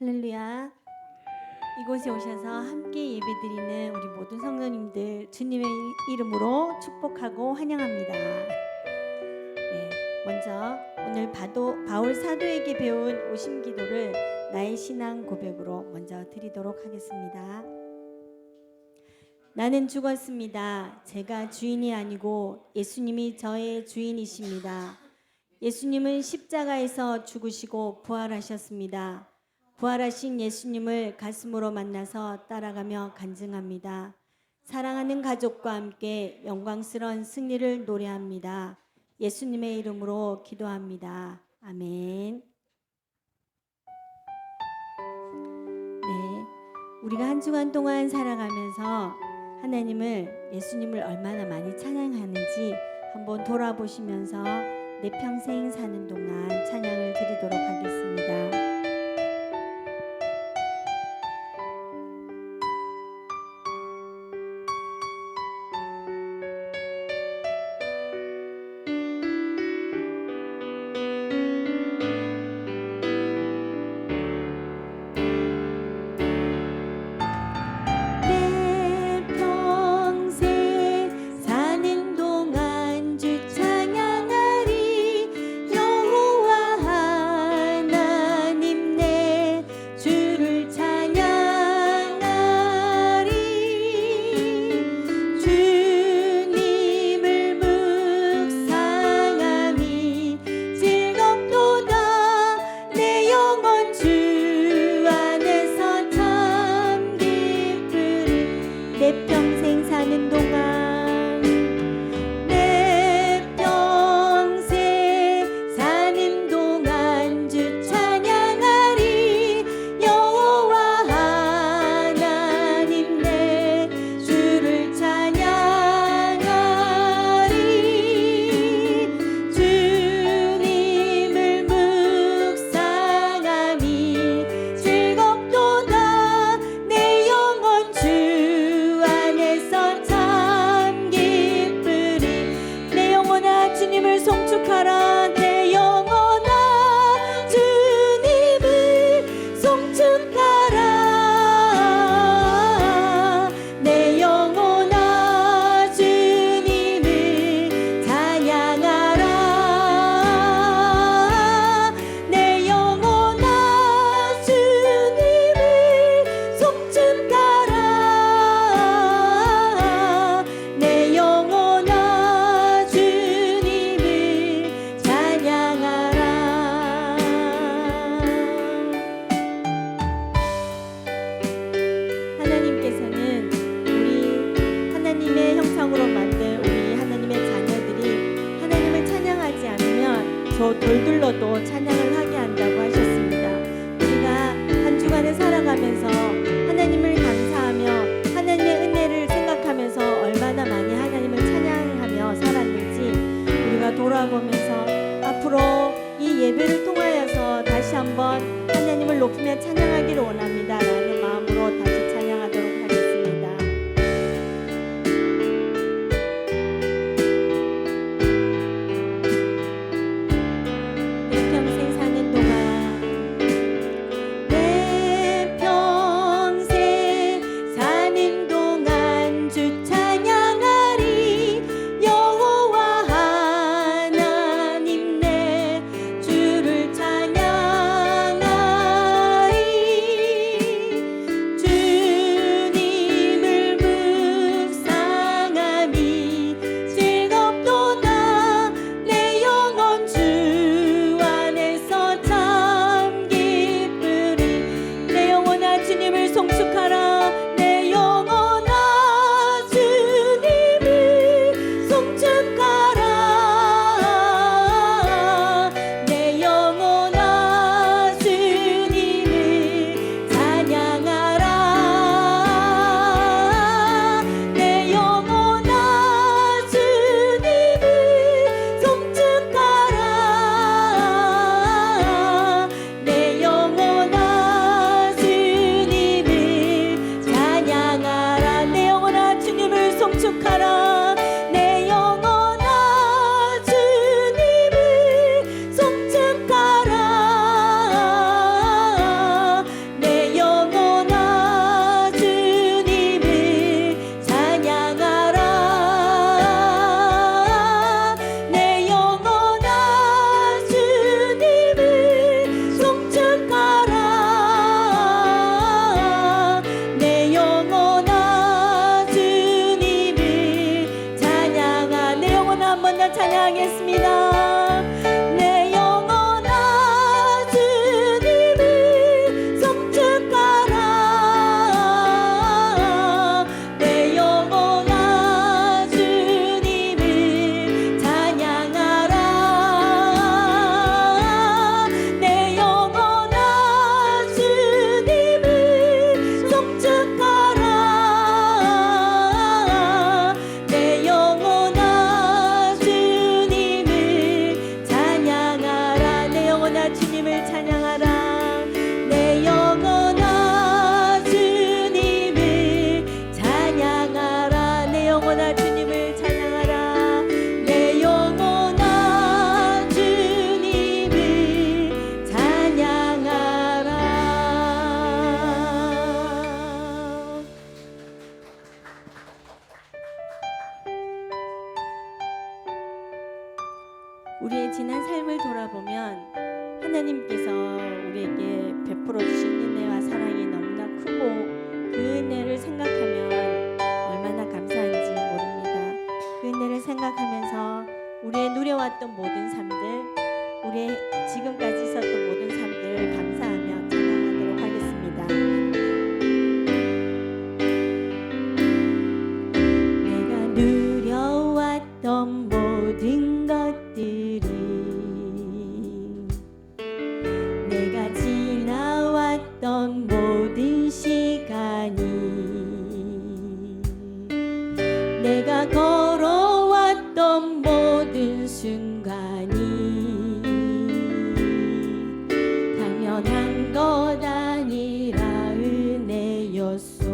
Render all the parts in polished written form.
할렐루야. 이곳에 오셔서 함께 예배드리는 우리 모든 성도님들 주님의 이름으로 축복하고 환영합니다. 먼저 오늘 바울 사도에게 배운 오심 기도를 나의 신앙 고백으로 먼저 드리도록 하겠습니다. 나는 죽었습니다. 제가 주인이 아니고 예수님이 저의 주인이십니다. 예수님은 십자가에서 죽으시고 부활하셨습니다. 부활하신 예수님을 가슴으로 만나서 따라가며 간증합니다. 사랑하는 가족과 함께 영광스러운 승리를 노래합니다. 예수님의 이름으로 기도합니다. 아멘. 우리가 한 주간 동안 살아가면서 하나님을, 예수님을 얼마나 많이 찬양하는지 한번 돌아보시면서 내 평생 사는 동안 찬양을 드리도록 하겠습니다. 돌둘러도 찬양을 하게 한다고 하셨습니다. 우리가 한 주간을 살아가면서 하나님을 감사하며 하나님의 은혜를 생각하면서 얼마나 많이 하나님을 찬양하며 살았는지 우리가 돌아보면서 앞으로 이 예배를 통하여서 다시 한번 하나님을 높이며 찬양하기를 원합니다 라는 마음으로 다시 찬양하도록 하겠습니다. 영혼아 주님을 찬양하라. 내 영혼아 주님을 찬양하라. 내 영혼아 주님을 찬양하라. 내 영혼아 주님을 찬양하라. 우리의 지난 삶을 돌아보면 하나님께서 우리에게 베풀어 주신 은혜와 사랑이 너무나 크고 그 은혜를 생각하면 얼마나 감사한지 모릅니다. 그 은혜를 생각하면서 우리의 누려왔던 모든 삶들, 우리의 지금까지 있었던 모든 삶들을 감사하며 찬양하도록 하겠습니다. 내가 누려왔던 모든 것들이, 내가 지나왔던 모든 시간이, 내가 걸어왔던 모든 순간이 당연한 것 아니라 은혜였소.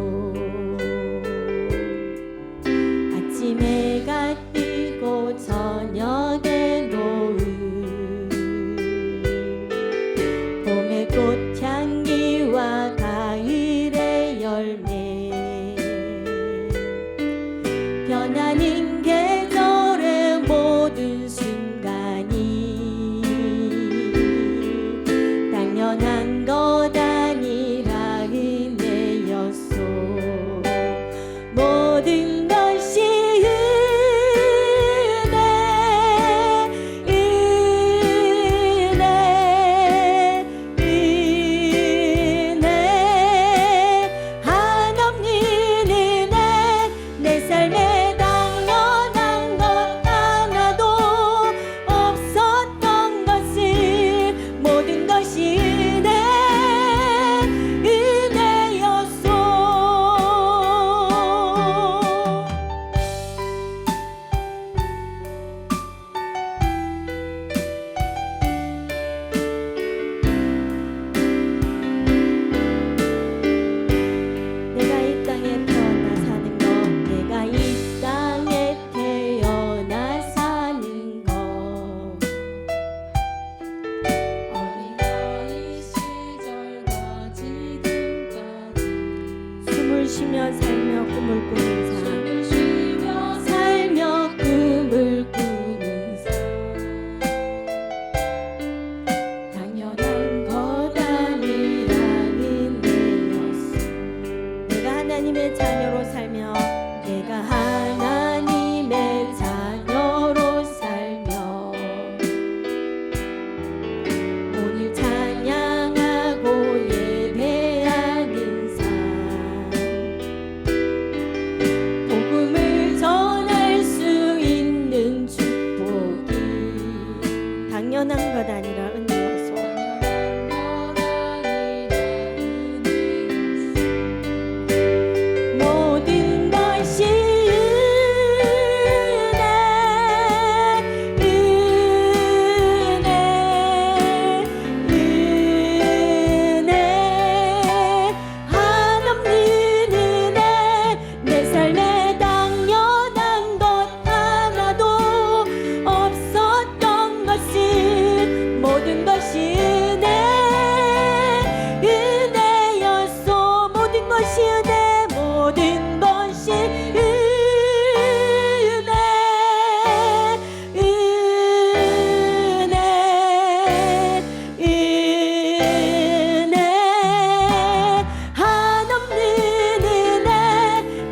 아침에 해가 뜨고 저녁에 노을, 봄의 꽃향기와 가을의 열매, 변하는 계절의 모든 순간이 당연한 것 아니라 은혜였소. 모든 것이 쉬며 살며 꿈을 꾸는 삶, 쉬며 살며 꿈을 꾸는 삶, 당연한 것 아니라 은혜였어. 내가 하나님의 자녀로 살며, 내가 하나님의 자녀로 살며 오늘 찬양하고 예배하는 삶, 복음을 전할 수 있는 축복이 당연한 것 아니라 은혜여서. 모든 것이 은혜, 한없는 은혜, 내 삶에 당연한 것 하나도 없었던 것을, 모든 것이 은혜였소. 모든 것이 은혜, 모든 것이 은혜, 은혜, 한없는 은혜,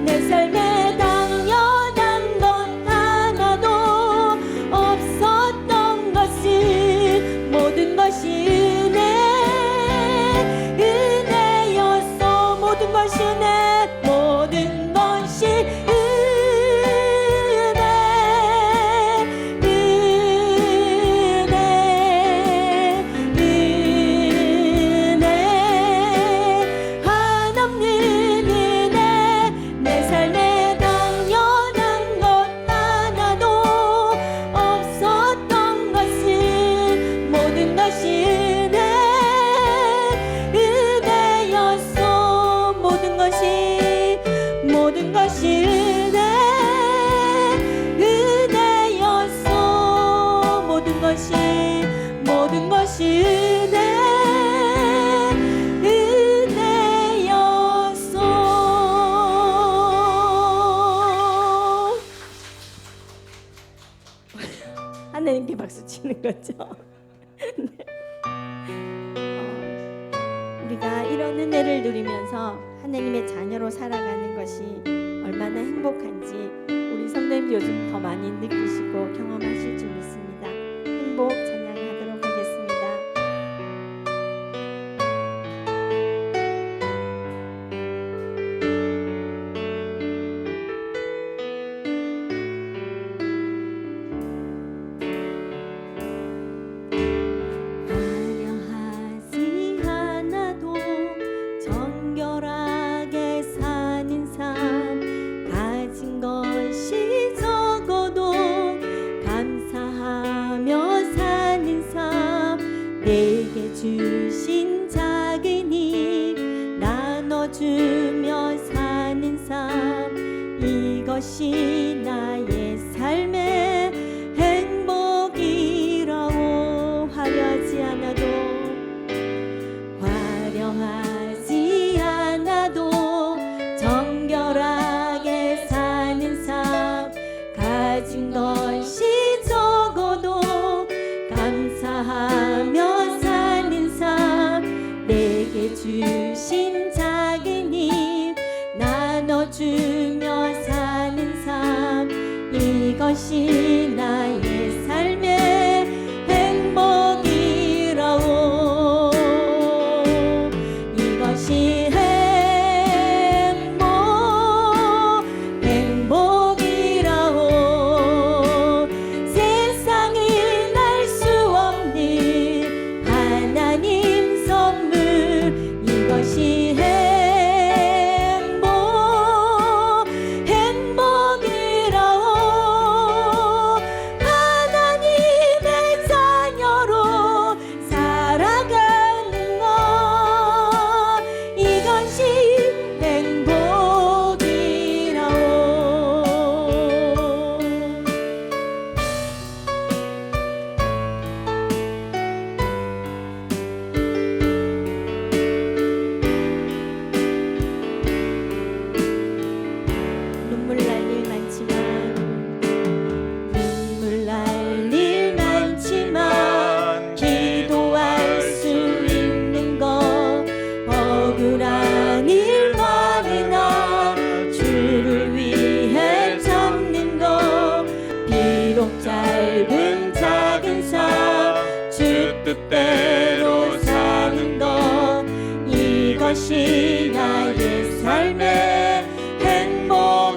내 삶에 당연한 것 하나도 없었던 것을, 모든 것이 은혜였소. 모든 것이 은혜, 모든 것이 은혜, 은혜, 한없는 은혜, 내 삶에 당연한 것 하나도 없었던 것을, 모든 것이 이것이 은혜였소. 하나님께 박수 치는 거죠. 네. 우리가 이런 은혜를 누리면서 하나님의 자녀로 살아가는 것이 얼마나 행복한지 우리 성도님들 요즘 더 많이 느끼시고 경험하실 줄 믿습니다. 행복 찬양하도록 하겠습니다. 화려하지 않아도 정결하게 사는 삶, 가진 것이 적어도 감사하며 사는 삶, 내게 주신 작은 힘 나눠주며 사는 삶, 이것이 나의 삶의 행복이라고. 화려하지 않아도 화려하지 않아도 정결하게 사는 삶, 가진 것이 적어도 감사하며 사는 삶, 내게 주신 작은 힘 나눠주며 사는 삶, 이것이 나의 삶의 행복이라오. 이것이 행복이라오. 세상은 알 수 없는 하나님 선물, 이것이 행복이라오. 하나님의 자녀로 살아가는 것, 이것이 행복이라오. 눈물 날 일 많지만, 눈물 날 일 많지만 기도할 수 있는 것, 억울한 일 많으나 주를 위해 참는 것, 비록 짧은 작은 삶 주 뜻대로 사는 것, 이것이 나의 삶의 행복이라오.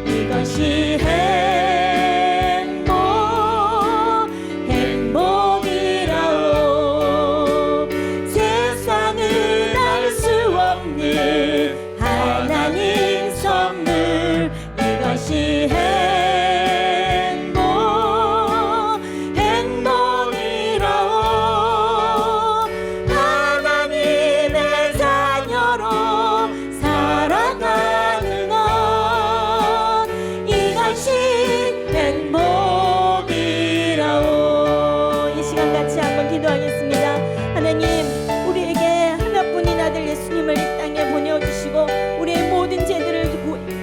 이것이 행복이라오. 세상은 알 수 없는 하나님 선물, 이것이 행복이라오. 하나님의 자녀로 살아가는 것, 이것이 행복이라오. 이 시간 같이 한번 기도하겠습니다. 하나님, 우리에게 하나뿐인 아들 예수님을 이 땅에 보내주시고 우리의 모든 죄들을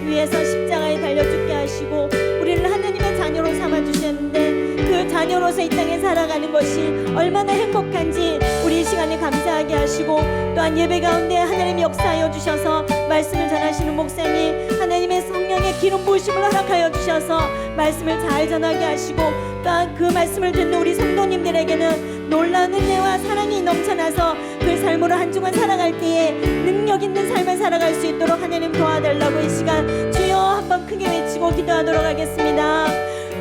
위해서 십자가에 달려 죽게 하시고 우리를 하나님의 자녀로 삼아주셨는데, 그 자녀로서 이 땅에 살아가는 것이 얼마나 행복한지 우리 이 시간에 감사하게 하시고, 또한 예배 가운데 하나님이 역사하여 주셔서 말씀을 전하시는 목사님, 하나님의 성령의 기름 부으심을 허락하여 주셔서 말씀을 잘 전하게 하시고, 또한 그 말씀을 듣는 우리 성도님들에게는 놀라운 은혜와 사랑이 넘쳐나서 그 삶으로 한 주간 살아갈 때에 능력 있는 삶을 살아갈 수 있도록 하나님 도와달라고 이 시간 주여 한번 크게 외치고 기도하도록 하겠습니다.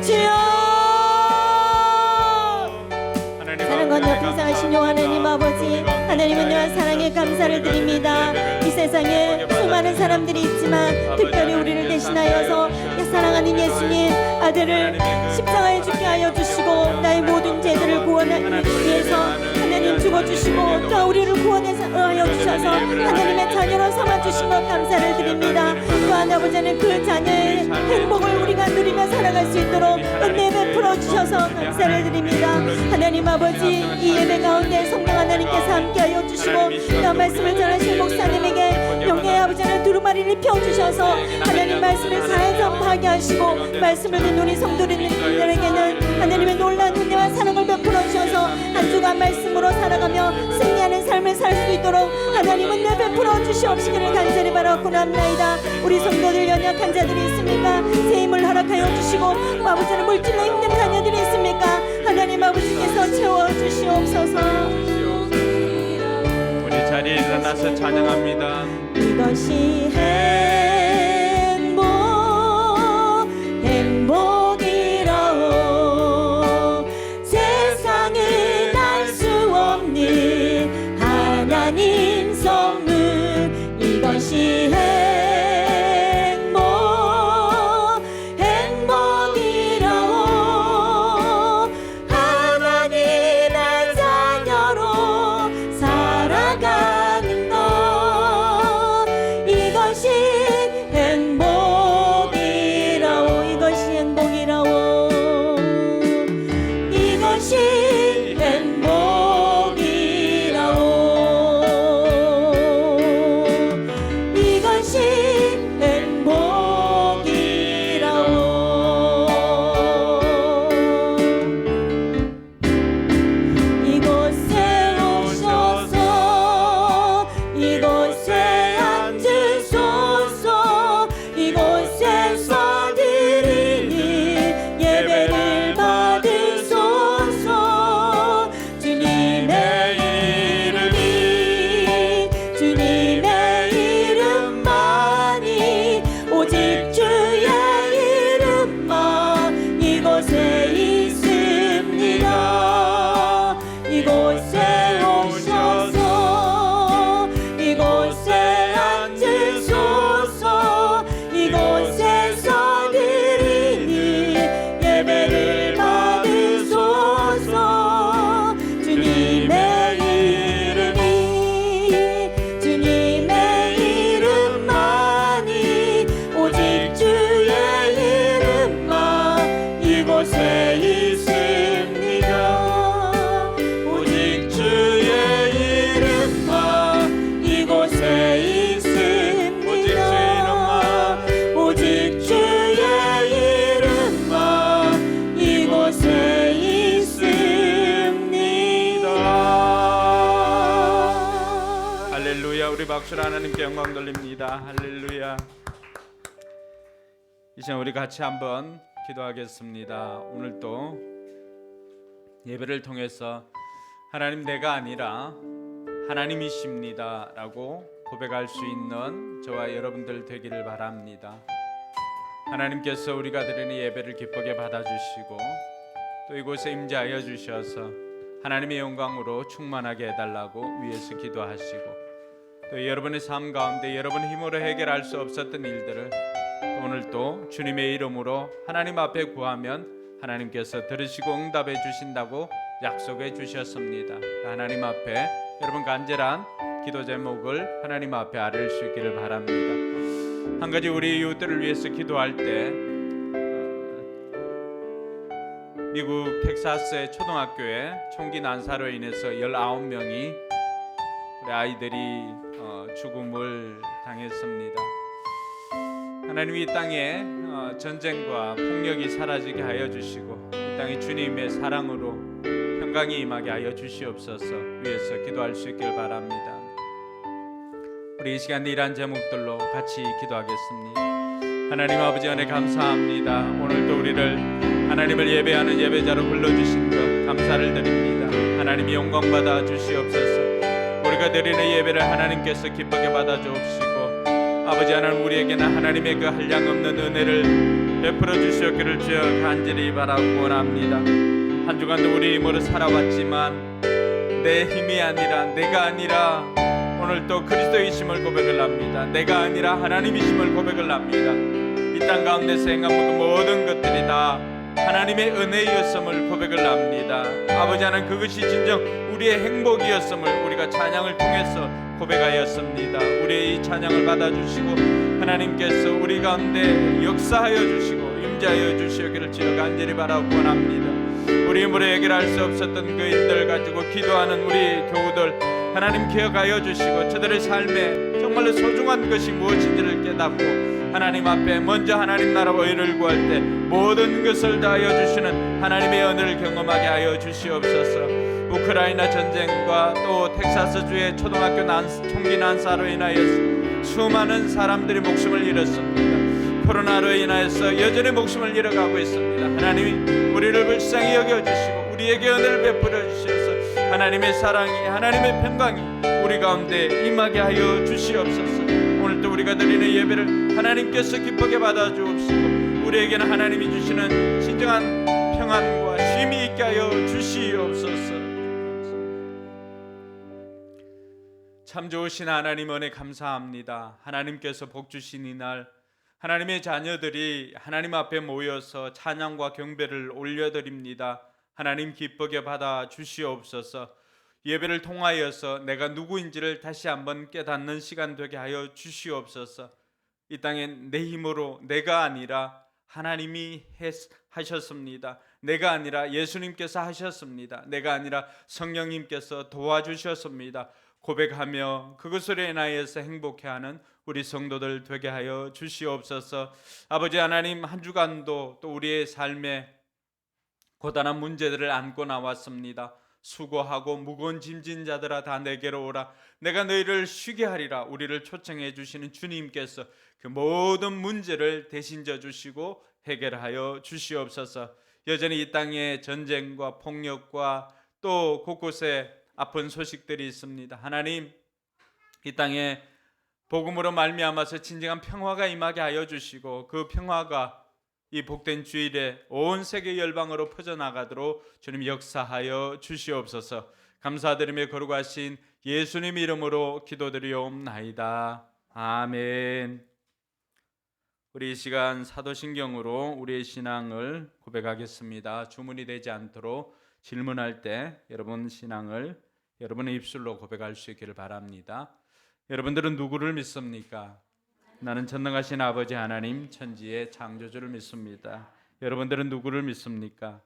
주여! 사랑 건너 불쌍하신 요 하나님 아버지, 하나님은 요한 사랑에 감사를 드립니다. 이 세상에 수많은 사람들이 있지만 특별히 우리를 대신하여서 사랑하는 예수님 아들을 십자가에 죽게 하여 주시고 나의 모든 죄들을 구원하기 위해서 하나님 죽어주시고, 또 우리를 구원하여 주셔서 하나님의 자녀로 삼아주신 것 감사를 드립니다. 또한 아버지 하나님 그 자녀의 행복을 우리가 누리며 살아갈 수 있도록 은혜 베풀어 주셔서 감사를 드립니다. 하나님 아버지 이 예배 가운데 성령 하나님께서 함께하여 주시고 또 말씀을 전하신 목사님에게 영예의 아버지 하나님 두루마리를 펴주셔서 하나님 말씀을 잘 전파하게 하시고 말씀을 듣는 우리 성도님들에게는 하나님의 놀라운 은혜와 사랑을 베풀어 주셔서 한 주간 말씀으로 살아가며 승리하는 삶을 살 수 있도록 하나님 은혜 베풀어 주시옵시기를 간절히 바라옵나이다. 우리 성도들 연약한 자들이 있습니까? 새 힘을 허락하여 주시고 아버지는 물질로 힘든 자녀들이 있습니까? 하나님 아버지께서 채워주시옵소서. 우리 자리에 일어나서 찬양합니다. 이것이 행복이라오 세상은 알 수 없는 하나님 선물 이것이 행복이라오 하나님의 자녀로 살아가는 것 이것이 행복이라오 이것이 행복이라오 이것이 행복이라오 이것이 행복이라오 이곳에 오셔서 이곳에 앉으소서 이곳에서 드리는 예배를 받으소서 주님의 이름이 주님의 이름만이 오직 주의 이름만 이곳에 있습니다 이곳에 오셔서 이곳에 앉으소서 이곳에서 드리는 예배를 받으소서 주님의 이름이 주님의 이름만이 오직 주의 이름만 이곳에 있습니다 오직 주의 이름만 이곳에 있습니다 오직 주의 이름만 이곳에 있습니다. 할렐루야. 우리 박수로 하나님께 영광 돌립니다. 할렐루야. 이제 우리 같이 한번 기도하겠습니다. 오늘도 예배를 통해서 하나님 내가 아니라 하나님이십니다 라고 고백할 수 있는 저와 여러분들 되기를 바랍니다. 하나님께서 우리가 드리는 예배를 기쁘게 받아주시고 또 이곳에 임재하여 주셔서 하나님의 영광으로 충만하게 해달라고 위에서 기도하시고 또 여러분의 삶 가운데 여러분의 힘으로 해결할 수 없었던 일들을 오늘도 주님의 이름으로 하나님 앞에 구하면 하나님께서 들으시고 응답해 주신다고 약속해 주셨습니다. 하나님 앞에 여러분 간절한 기도 제목을 하나님 앞에 아뢰실 수 있기를 바랍니다. 한 가지 우리 이웃들을 위해서 기도할 때 미국 텍사스의 초등학교에 총기 난사로 인해서 19명이 우리 아이들이 죽음을 당했습니다. 하나님 이 땅에 전쟁과 폭력이 사라지게 하여 주시고 이 땅에 주님의 사랑으로 평강이 임하게 하여 주시옵소서 위해서 기도할 수 있길 바랍니다. 우리 이 시간 이러한 제목들로 같이 기도하겠습니다. 하나님 아버지 은혜 감사합니다. 오늘도 우리를 하나님을 예배하는 예배자로 불러주신 것 감사를 드립니다. 하나님이 영광 받아 주시옵소서. 우리가 드리는 예배를 하나님께서 기쁘게 받아 주옵시고 아버지 하나님 우리에게는 하나님의 그 한량없는 은혜를 베풀어 주시옵기를 주여 간절히 바라고 원합니다. 한 주간도 우리 힘으로 살아왔지만 내 힘이 아니라 내가 아니라 오늘 또 그리스도이심을 고백을 합니다. 내가 아니라 하나님이심을 고백을 합니다. 이 땅 가운데서 행한 모든 것들이 다 하나님의 은혜였음을 고백을 합니다. 아버지 하나님, 그것이 진정 우리의 행복이었음을 우리가 찬양을 통해서 고백하였습니다. 우리의 이 찬양을 받아주시고 하나님께서 우리 가운데 역사하여 주시고 임재하여 주시기를 주여 간절히 바라고 원합니다. 우리 힘으로 해결할 수 없었던 그 일들 가지고 기도하는 우리 교우들 하나님 기억하여 주시고 저들의 삶에 정말로 소중한 것이 무엇인지를 깨닫고 하나님 앞에 먼저 하나님 나라와 의를 구할 때 모든 것을 다하여 주시는 하나님의 은혜를 경험하게 하여 주시옵소서. 우크라이나 전쟁과 또 텍사스주의 초등학교 총기 난사로 인하여서 수많은 사람들이 목숨을 잃었습니다. 코로나로 인하여서 여전히 목숨을 잃어가고 있습니다. 하나님이 우리를 불쌍히 여겨주시고 우리에게 은혜를 베풀어 주셔서 하나님의 사랑이, 하나님의 평강이 우리 가운데 임하게 하여 주시옵소서. 오늘도 우리가 드리는 예배를 하나님께서 기쁘게 받아주옵시고 우리에게는 하나님이 주시는 진정한 평안과 쉼이 있게 하여 주시옵소서. 참 좋으신 하나님 은혜 감사합니다. 하나님께서 복 주신 이날 하나님의 자녀들이 하나님 앞에 모여서 찬양과 경배를 올려드립니다. 하나님 기쁘게 받아 주시옵소서. 예배를 통하여서 내가 누구인지를 다시 한번 깨닫는 시간 되게 하여 주시옵소서. 이 땅에 내 힘으로 내가 아니라 하나님이 하셨습니다. 내가 아니라 예수님께서 하셨습니다. 내가 아니라 성령님께서 도와주셨습니다. 고백하며 그것으로 인하여서 행복해하는 우리 성도들 되게 하여 주시옵소서. 아버지 하나님, 한 주간도 또 우리의 삶에 고단한 문제들을 안고 나왔습니다. 수고하고 무거운 짐진 자들아 다 내게로 오라, 내가 너희를 쉬게 하리라. 우리를 초청해 주시는 주님께서 그 모든 문제를 대신 져 주시고 해결하여 주시옵소서. 여전히 이 땅에 전쟁과 폭력과 또 곳곳에 아픈 소식들이 있습니다. 하나님, 이 땅에 복음으로 말미암아서 진정한 평화가 임하게 하여 주시고 그 평화가 이 복된 주일에 온 세계 열방으로 퍼져나가도록 주님 역사하여 주시옵소서. 감사드리며 거룩하신 예수님 이름으로 기도드리옵나이다. 아멘. 우리 이 시간 사도신경으로 우리의 신앙을 고백하겠습니다. 주문이 되지 않도록 질문할 때 여러분 신앙을 여러분의 입술로 고백할 수 있기를 바랍니다. 여러분들은 누구를 믿습니까? 나는 전능하신 아버지 하나님 천지의 창조주를 믿습니다. 여러분들은 누구를 믿습니까?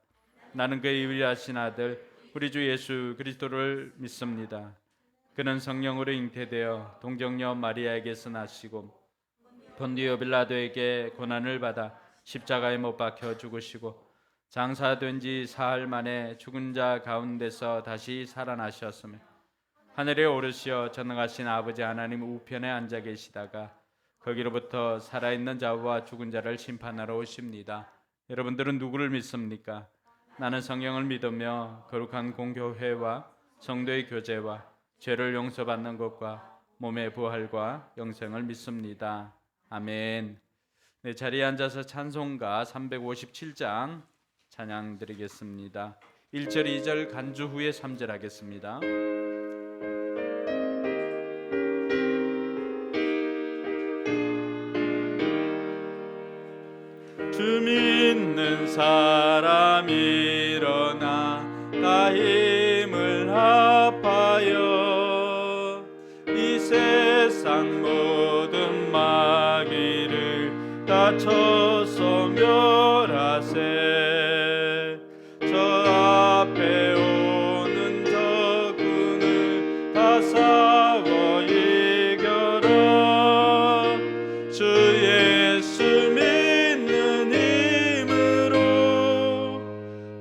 나는 그의 위대하신 아들 우리 주 예수 그리스도를 믿습니다. 그는 성령으로 잉태되어 동정녀 마리아에게서 나시고 본디오 빌라도에게 고난을 받아 십자가에 못 박혀 죽으시고 장사된 지 사흘 만에 죽은 자 가운데서 다시 살아나셨으며 하늘에 오르시어 전능하신 아버지 하나님 우편에 앉아 계시다가 거기로부터 살아있는 자와 죽은 자를 심판하러 오십니다. 여러분들은 누구를 믿습니까? 나는 성령을 믿으며 거룩한 공교회와 성도의 교제와 죄를 용서받는 것과 몸의 부활과 영생을 믿습니다. 아멘. 네, 자리에 앉아서 찬송가 357장 찬양 드리겠습니다. 1절 2절 간주 후에 3절 하겠습니다. 주 믿는 사람 일어나 다 힘을 합하여 이 세상 모든 마귀를 다 쳐서 멸하세. 저 앞에 오는 적군을 다 싸워 이겨라. 주 예수 믿는 힘으로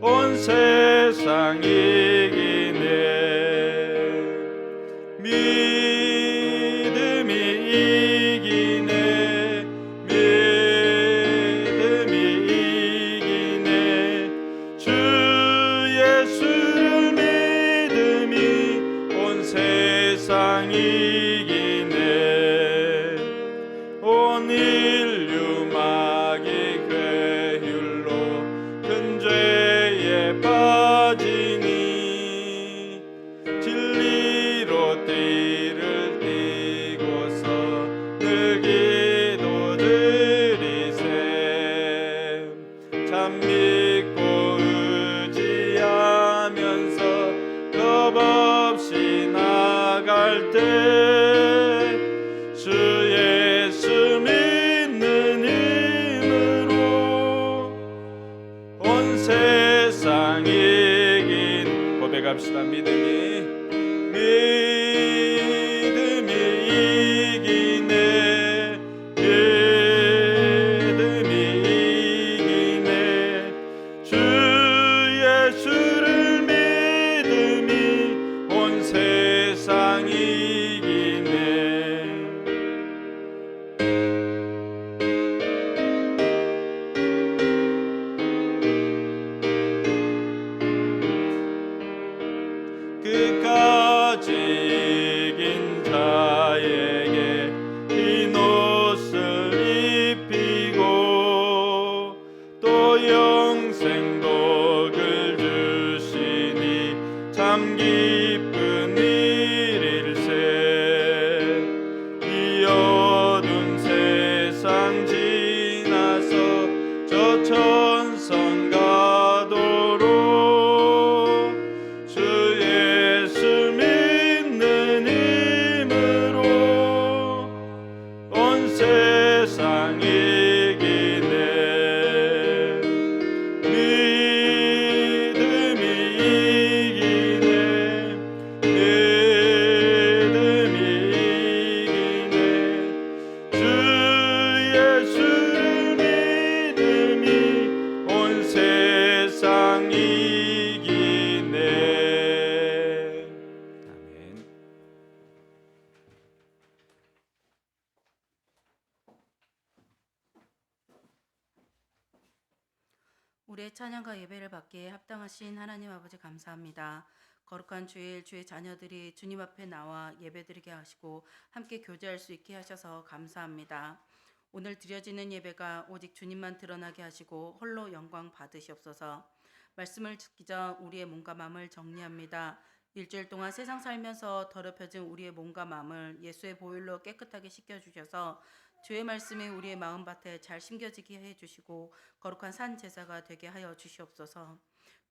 온 세상 이기네. 믿음이 이기네. 믿음이 이기네. 주 예수를 믿음이 온 세상 이기네. 온 인류 마귀 괴율로 큰 죄에 빠지니 진리로 띠를 띠고서 늘 기도 드리세. 참 믿고 때 주 예수 믿는 힘으로 온 세상 이긴 고백합시다. 믿음이 이기네. 믿음이 이기네. 주 예수를 믿음이 온 세상 이기네. 끝까지 이긴 자에게 흰 옷을 입히고 또 영생 복을 주시니 참 기쁜 일일세. 이 어두운 세상 지나서 저 천성 가도록 주 예수 믿는 힘으로 온 세상 이기네. 믿음이 이기네. 믿음이 이기네. 주 예수를 믿음이 온 세상 이기네. 아멘. 우리의 찬양과 예배를 받기에 합당하신 하나님 아버지 감사합니다. 거룩한 주일 주의 자녀들이 주님 앞에 나와 예배드리게 하시고 함께 교제할 수 있게 하셔서 감사합니다. 오늘 드려지는 예배가 오직 주님만 드러나게 하시고 홀로 영광 받으시옵소서. 말씀을 듣기 전 우리의 몸과 마음을 정리합니다. 일주일 동안 세상 살면서 더럽혀진 우리의 몸과 마음을 예수의 보혈로 깨끗하게 씻겨주셔서 주의 말씀이 우리의 마음밭에 잘 심겨지게 해주시고 거룩한 산 제사가 되게 하여 주시옵소서.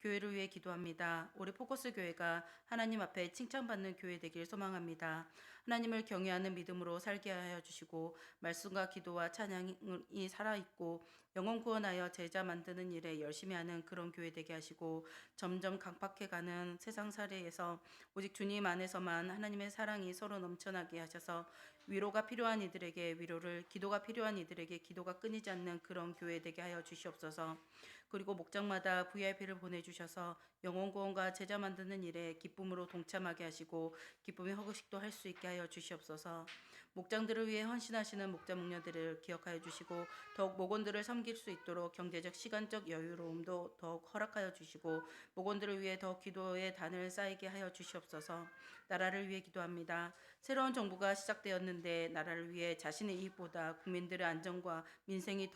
교회를 위해 기도합니다. 우리 포커스 교회가 하나님 앞에 칭찬받는 교회 되길 소망합니다. 하나님을 경외하는 믿음으로 살게 하여 주시고 말씀과 기도와 찬양이 살아있고 영혼 구원하여 제자 만드는 일에 열심히 하는 그런 교회 되게 하시고 점점 강팍해가는 세상 사례에서 오직 주님 안에서만 하나님의 사랑이 서로 넘쳐나게 하셔서 위로가 필요한 이들에게 위로를, 기도가 필요한 이들에게 기도가 끊이지 않는 그런 교회 되게 하여 주시옵소서. 그리고 목장마다 VIP를 보내주셔서 영혼 구원과 제자 만드는 일에 기쁨으로 동참하게 하시고 기쁨의 허구식도 할 수 있게 하여 주시옵소서. 목장들을 위해 헌신하시는 목자 목녀들을 기억하여 주시고 더욱 목원들을 섬길 수 있도록 경제적 시간적 여유로움도 더욱 허락하여 주시고 목원들을 위해 더욱 기도의 단을 쌓이게 하여 주시옵소서. 나라를 위해 기도합니다. 새로운 정부가 시작되었는데 나라를 위해 자신의 이익보다 국민들의 안전과 민생에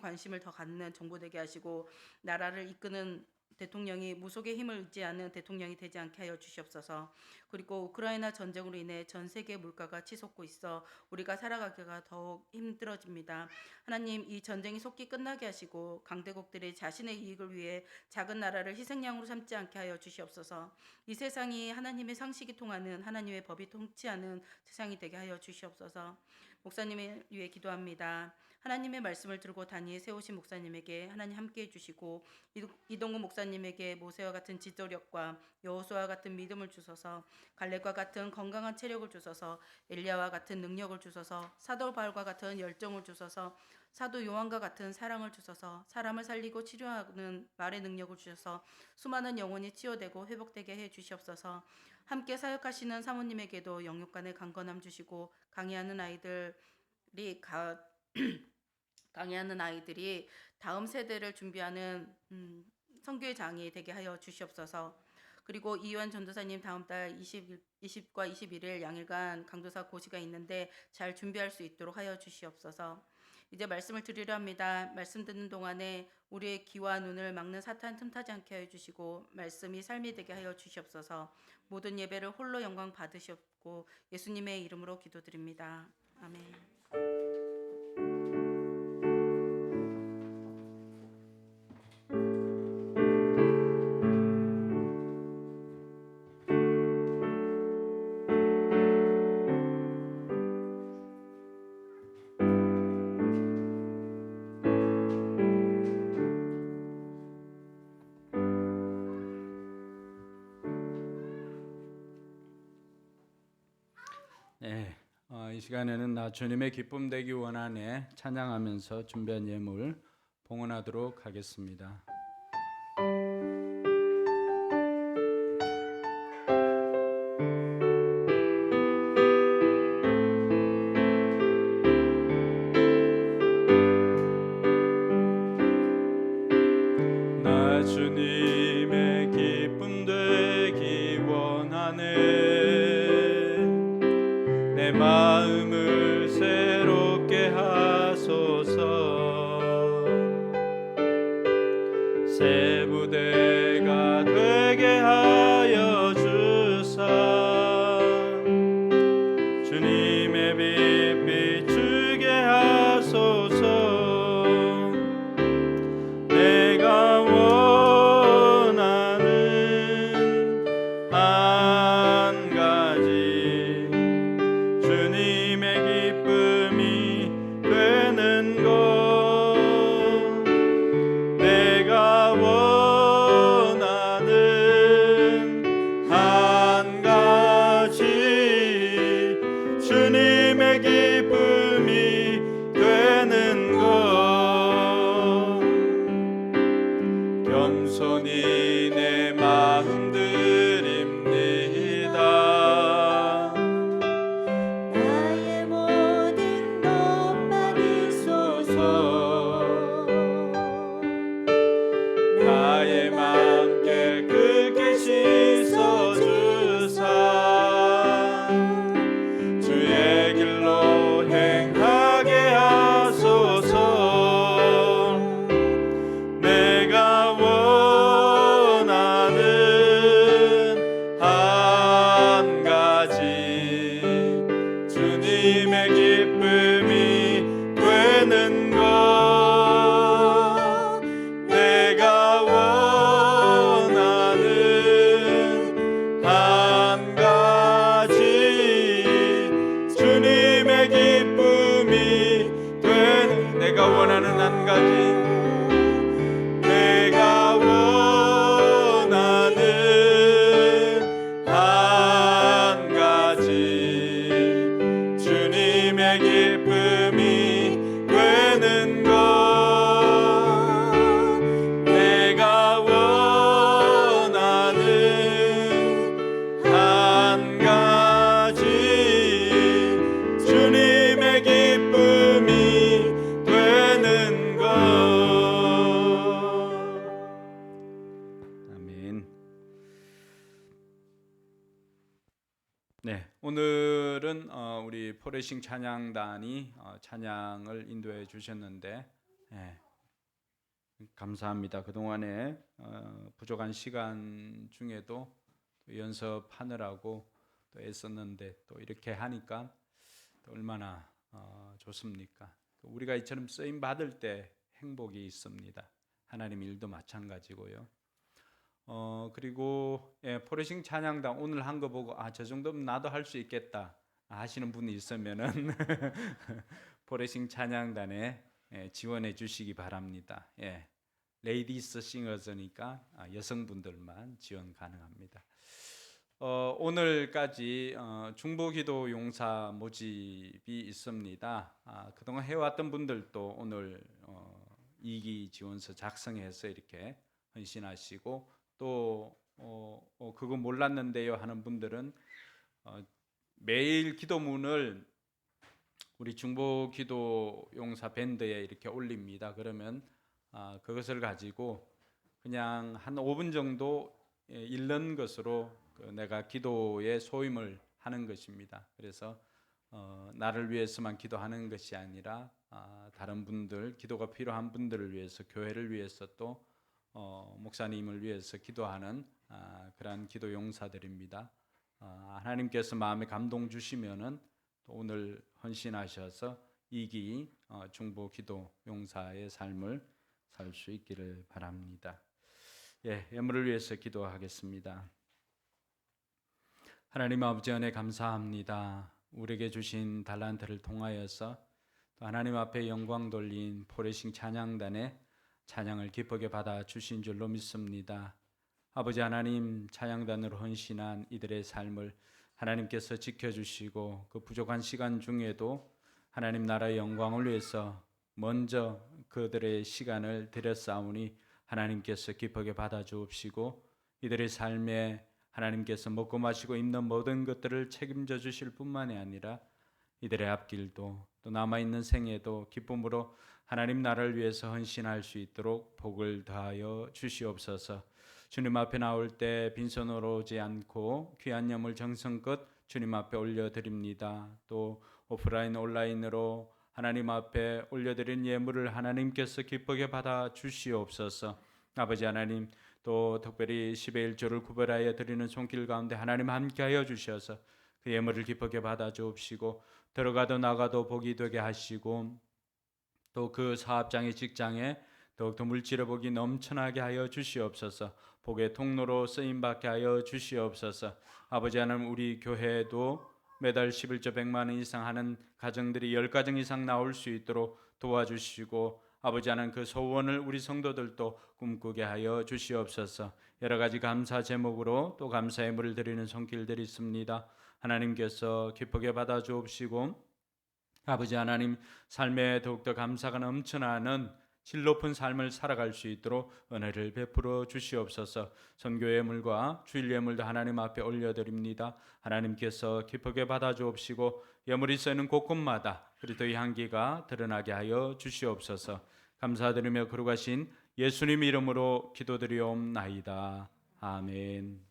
관심을 더 갖는 정부 되게 하시고 나라를 이끄는 대통령이 무속의 힘을 의지하는 대통령이 되지 않게 하여 주시옵소서. 그리고 우크라이나 전쟁으로 인해 전 세계 물가가 치솟고 있어 우리가 살아가기가 더욱 힘들어집니다. 하나님, 이 전쟁이 속히 끝나게 하시고 강대국들이 자신의 이익을 위해 작은 나라를 희생양으로 삼지 않게 하여 주시옵소서. 이 세상이 하나님의 상식이 통하는, 하나님의 법이 통치하는 세상이 되게 하여 주시옵소서. 목사님을 위해 기도합니다. 하나님의 말씀을 들고 단위에 세우신 목사님에게 하나님 함께해 주시고 이동구 목사님에게 모세와 같은 지도력과 여호수아와 같은 믿음을 주소서. 갈렙과 같은 건강한 체력을 주소서. 엘리야와 같은 능력을 주소서. 사도 바울과 같은 열정을 주소서. 사도 요한과 같은 사랑을 주소서. 사람을 살리고 치료하는 말의 능력을 주셔서 수많은 영혼이 치유되고 회복되게 해 주시옵소서. 함께 사역하시는 사모님에게도 영육간의 강건함 주시고 강의하는 아이들이 다음 세대를 준비하는 선교의 장이 되게 하여 주시옵소서. 그리고 이유한 전도사님 다음 달 20과 21일 양일간 강도사 고시가 있는데 잘 준비할 수 있도록 하여 주시옵소서. 이제 말씀을 드리려 합니다. 말씀 듣는 동안에 우리의 귀와 눈을 막는 사탄 틈타지 않게 하여 주시고 말씀이 삶이 되게 하여 주시옵소서. 모든 예배를 홀로 영광 받으시옵고 예수님의 이름으로 기도드립니다. 아멘. 예, 이 시간에는 나 주님의 기쁨 되기 원하네 찬양하면서 준비한 예물 봉헌하도록 하겠습니다. 나 주님의 기쁨 되기 원하네 내 마음을 새롭게 하소서 새 부대가 되게 하여 주사 주님의 빛 비추게 하소서 내가 원하는 한 가지 주님의 기쁨이 되는 것 내가 원하는 한 가지 주님의 기쁨이 되는 것 겸손히 내 마음 드립니다 나의 모든 것 받으소서 나의 맘 깨끗이 씻어주사 주의 길로 행하게 하소서 내가 원하는 한 가지 주님의 기쁨이 되는 것 내가 원하는 한 가지 주님의 기쁨이 되는 내가 원하는 한 가지 내가 원하는 한 가지 주님의 기쁨이 되는 것 내가 원하는 한 가지 주님의 기쁨이 되는 것 아멘. 네, 오늘은 우리 포레싱 찬양단이 찬양을 인도해 주셨는데 감사합니다. 그동안에 부족한 시간 중에도 또 연습하느라고 또 애썼는데 또 이렇게 하니까 또 얼마나 좋습니까? 우리가 이처럼 쓰임 받을 때 행복이 있습니다. 하나님 일도 마찬가지고요. 그리고 포레싱 찬양단 오늘 한 거 보고 저 정도면 나도 할 수 있겠다 하시는 분이 있으면은 포레싱 찬양단에 지원해 주시기 바랍니다. 레이디스 싱어즈니까 여성분들만 지원 가능합니다. 오늘까지 중보기도 용사 모집이 있습니다. 그동안 해왔던 분들도 오늘 2기 지원서 작성해서 이렇게 헌신하시고 또 그거 몰랐는데요 하는 분들은 매일 기도문을 우리 중보기도 용사 밴드에 이렇게 올립니다. 그러면 그것을 가지고 그냥 한 5분 정도 읽는 것으로 내가 기도에 소임을 하는 것입니다. 그래서 나를 위해서만 기도하는 것이 아니라 다른 분들, 기도가 필요한 분들을 위해서, 교회를 위해서 또 목사님을 위해서 기도하는 그러한 기도 용사들입니다. 하나님께서 마음에 감동 주시면은 또 오늘 헌신하셔서 2기 중보 기도 용사의 삶을 살 수 있기를 바랍니다. 예물을 위해서 기도하겠습니다. 하나님 아버지 은혜 감사합니다. 우리에게 주신 달란트를 통하여서 또 하나님 앞에 영광 돌린 포레싱 찬양단의 찬양을 기쁘게 받아 주신 줄로 믿습니다. 아버지 하나님, 찬양단으로 헌신한 이들의 삶을 하나님께서 지켜주시고 그 부족한 시간 중에도 하나님 나라의 영광을 위해서 먼저 그들의 시간을 드렸사오니 하나님께서 기쁘게 받아주옵시고 이들의 삶에 하나님께서 먹고 마시고 입는 모든 것들을 책임져 주실 뿐만이 아니라 이들의 앞길도 또 남아있는 생애도 기쁨으로 하나님 나라를 위해서 헌신할 수 있도록 복을 더하여 주시옵소서. 주님 앞에 나올 때 빈손으로 오지 않고 귀한 예물 정성껏 주님 앞에 올려드립니다. 또 오프라인 온라인으로 하나님 앞에 올려드린 예물을 하나님께서 기쁘게 받아 주시옵소서. 아버지 하나님, 또 특별히 10의 1조를 구별하여 드리는 손길 가운데 하나님 함께하여 주셔서 그 예물을 기쁘게 받아 주옵시고 들어가도 나가도 복이 되게 하시고 또 그 사업장의 직장에 더욱더 물질의 복이 넘쳐나게 하여 주시옵소서. 복의 통로로 쓰임받게 하여 주시옵소서. 아버지 하나님, 우리 교회도 매달 11조 100만 원 이상 하는 가정들이 10가정 이상 나올 수 있도록 도와주시고 아버지 하나님, 그 소원을 우리 성도들도 꿈꾸게 하여 주시옵소서. 여러 가지 감사 제목으로 또 감사의 예물을 드리는 손길들이 있습니다. 하나님께서 기쁘게 받아 주옵시고 아버지 하나님, 삶에 더욱더 감사가 넘쳐나는 질 높은 삶을 살아갈 수 있도록 은혜를 베풀어 주시옵소서. 선교 예물과 주일 예물도 하나님 앞에 올려드립니다. 하나님께서 기쁘게 받아 주옵시고 예물이 쓰이는 곳곳마다 그리스도의 향기가 드러나게 하여 주시옵소서. 감사드리며 거룩하신 예수님 이름으로 기도드리옵나이다. 아멘.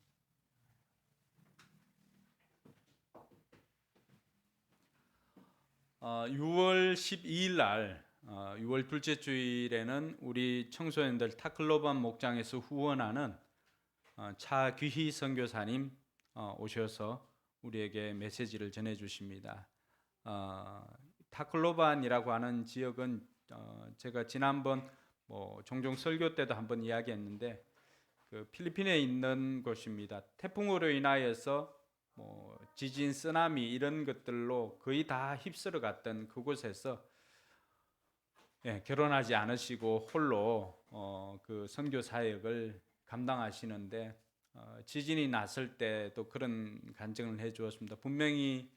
6월 12일 날 6월 둘째 주일에는 우리 청소년들 타클로반 목장에서 후원하는 차귀희 선교사님 오셔서 우리에게 메시지를 전해 주십니다. 타클로반이라고 하는 지역은 제가 지난번 종종 설교 때도 한번 이야기했는데 그 필리핀에 있는 곳입니다. 태풍으로 인하여서 지진, 쓰나미 이런 것들로 거의 다 휩쓸어 갔던 그곳에서 결혼하지 않으시고 홀로 그 선교 사역을 감당하시는데 지진이 났을 때도 그런 간증을 해주었습니다. 분명히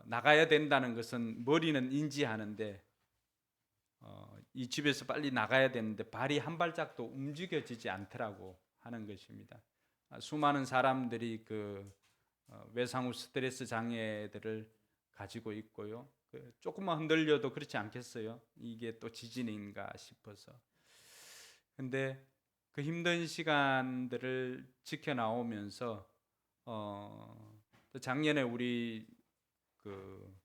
나가야 된다는 것은 머리는 인지하는데 이 집에서 빨리 나가야 되는데 발이 한 발짝도 움직여지지 않더라고 하는 것입니다. 수많은 사람들이 그 외상후 스트레스 장애들을 가지고 있고요. 조금만 흔들려도 그렇지 않겠어요? 이게 또 지진인가 싶어서. 근데 그 힘든 시간들을 지켜나오면서 또 작년에 우리 그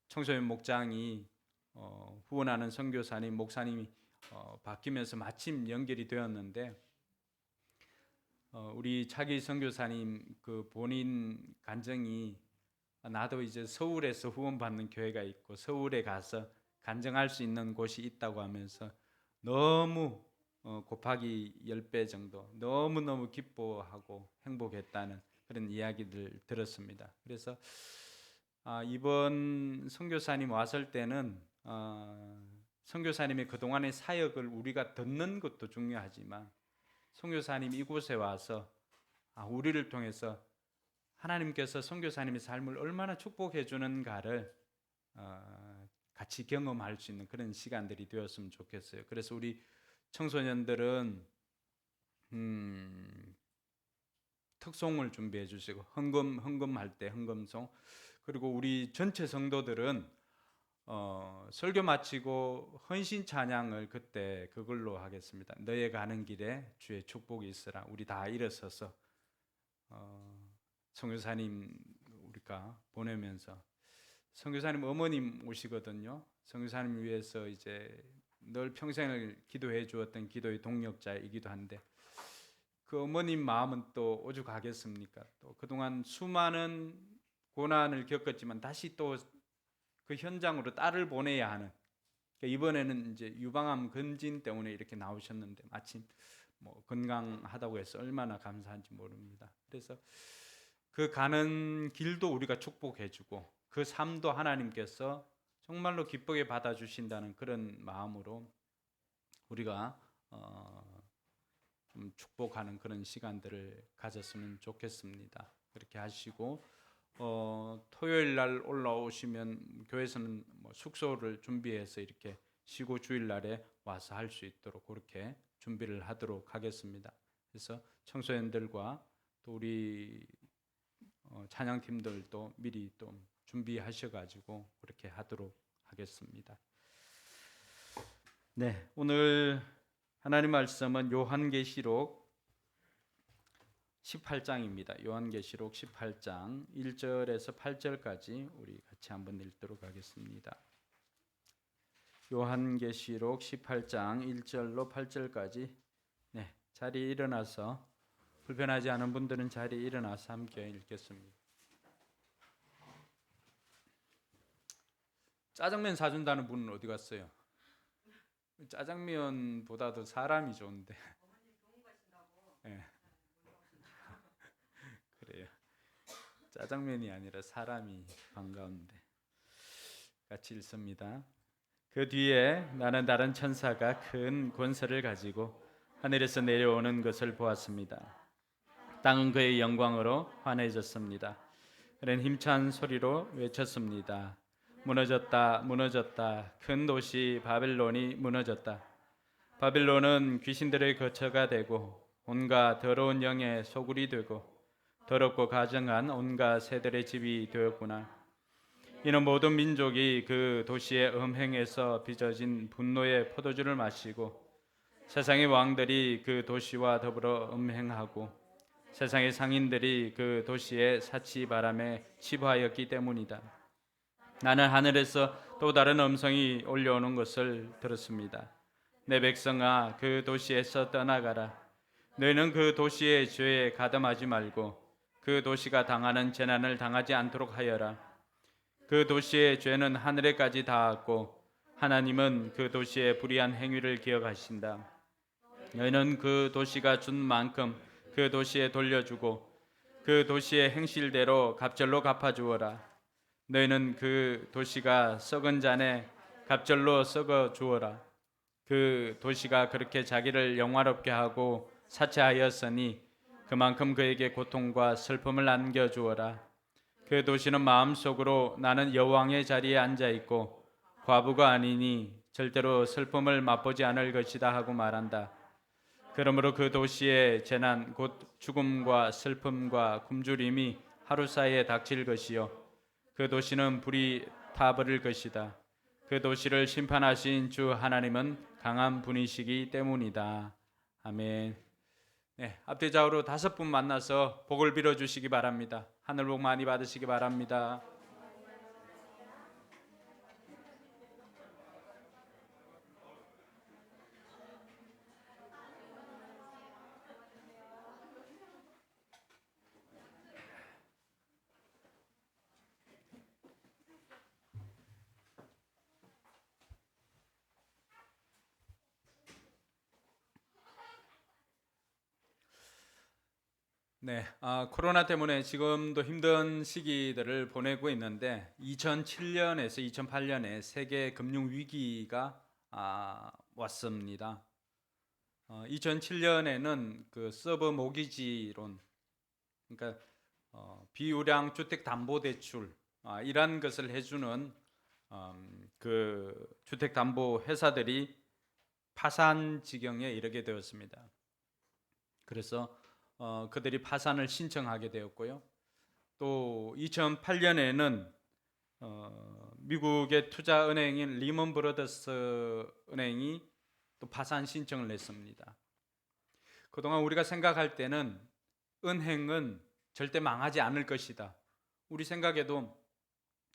청소년 목장이 후원하는 선교사님, 목사님이 바뀌면서 마침 연결이 되었는데 우리 차기 선교사님 그 본인 간증이 나도 이제 서울에서 후원받는 교회가 있고 서울에 가서 간증할 수 있는 곳이 있다고 하면서 너무 곱하기 10배 정도 너무너무 기뻐하고 행복했다는 그런 이야기들 들었습니다. 그래서 이번 선교사님 왔을 때는 선교사님의 그동안의 사역을 우리가 듣는 것도 중요하지만 선교사님 이곳에 와서 우리를 통해서 하나님께서 선교사님의 삶을 얼마나 축복해 주는가를 같이 경험할 수 있는 그런 시간들이 되었으면 좋겠어요. 그래서 우리 청소년들은 특송을 준비해 주시고 헌금할 때 헌금송, 그리고 우리 전체 성도들은 설교 마치고 헌신 찬양을 그때 그걸로 하겠습니다. 너의 가는 길에 주의 축복이 있으라. 우리 다 일어서서 선교사님 우리가 보내면서, 선교사님 어머님 오시거든요. 선교사님 위해서 이제 늘 평생을 기도해 주었던 기도의 동력자이기도 한데 그 어머님 마음은 또 오죽하겠습니까? 또 그동안 수많은 고난을 겪었지만 다시 또 그 현장으로 딸을 보내야 하는, 그러니까 이번에는 이제 유방암 검진 때문에 이렇게 나오셨는데 마침 건강하다고 해서 얼마나 감사한지 모릅니다. 그래서 그 가는 길도 우리가 축복해주고 그 삶도 하나님께서 정말로 기쁘게 받아주신다는 그런 마음으로 우리가 좀 축복하는 그런 시간들을 가졌으면 좋겠습니다. 그렇게 하시고 토요일 날 올라오시면 교회에서는 뭐 숙소를 준비해서 이렇게 쉬고 주일 날에 와서 할 수 있도록 그렇게 준비를 하도록 하겠습니다. 그래서 청소년들과 또 우리 찬양팀들도 미리 또 준비하셔가지고 그렇게 하도록 하겠습니다. 네, 오늘 하나님 말씀은 요한계시록 18장입니다. 요한계시록 18장 1절에서 8절까지 우리 같이 한번 읽도록 하겠습니다. 요한계시록 18장 1절로 8절까지 네, 자리에 일어나서 불편하지 않은 분들은 자리에 일어나서 함께 읽겠습니다. 짜장면 사준다는 분은 어디 갔어요? 짜장면보다도 사람이 좋은데. 네. 그래요. 짜장면이 아니라 사람이 반가운데. 같이 읽습니다. 그 뒤에 나는 다른 천사가 큰 권세를 가지고 하늘에서 내려오는 것을 보았습니다. 땅은 그의 영광으로 환해졌습니다. 그는 힘찬 소리로 외쳤습니다. 무너졌다, 무너졌다. 큰 도시 바벨론이 무너졌다. 바벨론은 귀신들의 거처가 되고 온갖 더러운 영의 소굴이 되고 더럽고 가증한 온갖 새들의 집이 되었구나. 이는 모든 민족이 그 도시의 음행에서 빚어진 분노의 포도주를 마시고 세상의 왕들이 그 도시와 더불어 음행하고 세상의 상인들이 그 도시의 사치바람에 치부하였기 때문이다. 나는 하늘에서 또 다른 음성이 올려오는 것을 들었습니다. 내 백성아, 그 도시에서 떠나가라. 너희는 그 도시의 죄에 가담하지 말고 그 도시가 당하는 재난을 당하지 않도록 하여라. 그 도시의 죄는 하늘에까지 닿았고 하나님은 그 도시의 불의한 행위를 기억하신다. 너희는 그 도시가 준 만큼 그 도시에 돌려주고 그 도시의 행실대로 갑절로 갚아주어라. 너희는 그 도시가 썩은 잔에 갑절로 썩어 주어라. 그 도시가 그렇게 자기를 영화롭게 하고 사치하였으니 그만큼 그에게 고통과 슬픔을 안겨주어라. 그 도시는 마음속으로 나는 여왕의 자리에 앉아있고 과부가 아니니 절대로 슬픔을 맛보지 않을 것이다 하고 말한다. 그러므로 그 도시의 재난 곧 죽음과 슬픔과 굶주림이 하루 사이에 닥칠 것이요 그 도시는 불이 타버릴 것이다. 그 도시를 심판하신 주 하나님은 강한 분이시기 때문이다. 아멘. 네, 앞뒤 좌우로 5분 만나서 복을 빌어 주시기 바랍니다. 하늘 복 많이 받으시기 바랍니다. 네, 코로나 때문에 지금도 힘든 시기들을 보내고 있는데 2007년에서 2008년에 세계 금융 위기가 왔습니다. 2007년에는 그 서브 모기지론, 그러니까 비유량 주택 담보 대출 이런 것을 해주는 그 주택 담보 회사들이 파산 지경에 이르게 되었습니다. 그래서 그들이 파산을 신청하게 되었고요. 또 2008년에는 미국의 투자 은행인 리먼 브러더스 은행이 또 파산 신청을 냈습니다. 그동안 우리가 생각할 때는 은행은 절대 망하지 않을 것이다. 우리 생각에도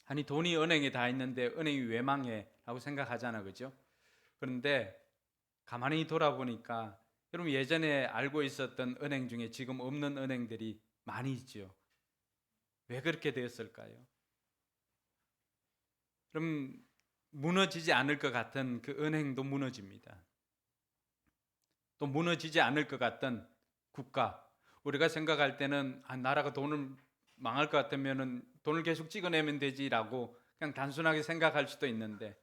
아니 돈이 은행에 다 있는데 은행이 왜 망해? 라고 생각하잖아, 그죠? 그런데 가만히 돌아보니까 여러분 예전에 알고 있었던 은행 중에 지금 없는 은행들이 많이 있죠. 왜 그렇게 되었을까요? 그럼 무너지지 않을 것 같은 그 은행도 무너집니다. 또 무너지지 않을 것 같던 국가, 우리가 생각할 때는 나라가 돈을 망할 것 같으면 돈을 계속 찍어내면 되지라고 그냥 단순하게 생각할 수도 있는데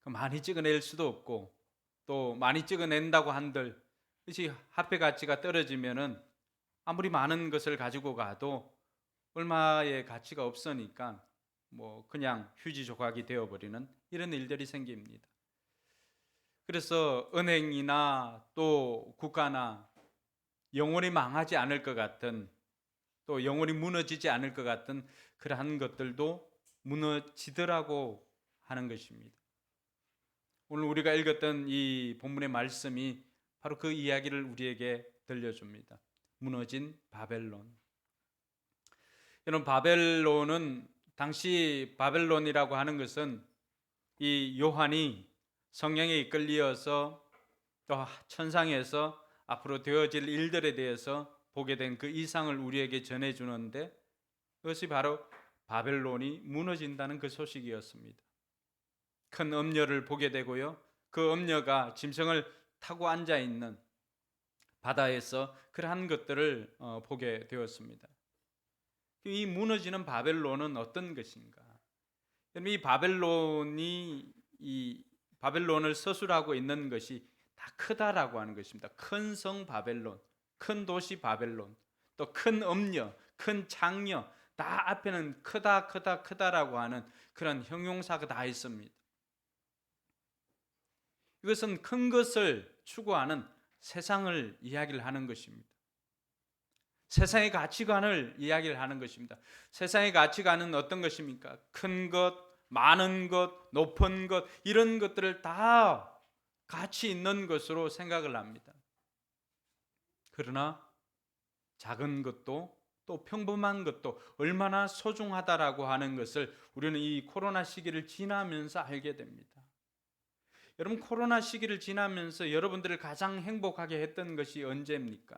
많이 찍어낼 수도 없고 또 많이 찍어낸다고 한들 그것이 화폐 가치가 떨어지면은 아무리 많은 것을 가지고 가도 얼마의 가치가 없으니까 뭐 그냥 휴지 조각이 되어버리는 이런 일들이 생깁니다. 그래서 은행이나 또 국가나 영원히 망하지 않을 것 같은, 또 영원히 무너지지 않을 것 같은 그러한 것들도 무너지더라고 하는 것입니다. 오늘 우리가 읽었던 이 본문의 말씀이 바로 그 이야기를 우리에게 들려줍니다. 무너진 바벨론. 여러분, 바벨론은, 당시 바벨론이라고 하는 것은 이 요한이 성령에 이끌려서 또 천상에서 앞으로 되어질 일들에 대해서 보게 된 그 이상을 우리에게 전해주는데, 그것이 바로 바벨론이 무너진다는 그 소식이었습니다. 큰 엄녀를 보게 되고요, 그 엄녀가 짐승을 타고 앉아 있는 바다에서 그러한 것들을 보게 되었습니다. 이 무너지는 바벨론은 어떤 것인가? 이 바벨론을 서술하고 있는 것이 다 크다라고 하는 것입니다. 큰 성 바벨론, 큰 도시 바벨론, 또 큰 엄녀, 큰 장녀, 다 앞에는 크다라고 하는 그런 형용사가 다 있습니다. 이것은 큰 것을 추구하는 세상을 이야기를 하는 것입니다. 세상의 가치관을 이야기를 하는 것입니다. 세상의 가치관은 어떤 것입니까? 큰 것, 많은 것, 높은 것, 이런 것들을 다 가치 있는 것으로 생각을 합니다. 그러나 작은 것도 또 평범한 것도 얼마나 소중하다라고 하는 것을 우리는 이 코로나 시기를 지나면서 알게 됩니다. 여러분, 코로나 시기를 지나면서 여러분들을 가장 행복하게 했던 것이 언제입니까?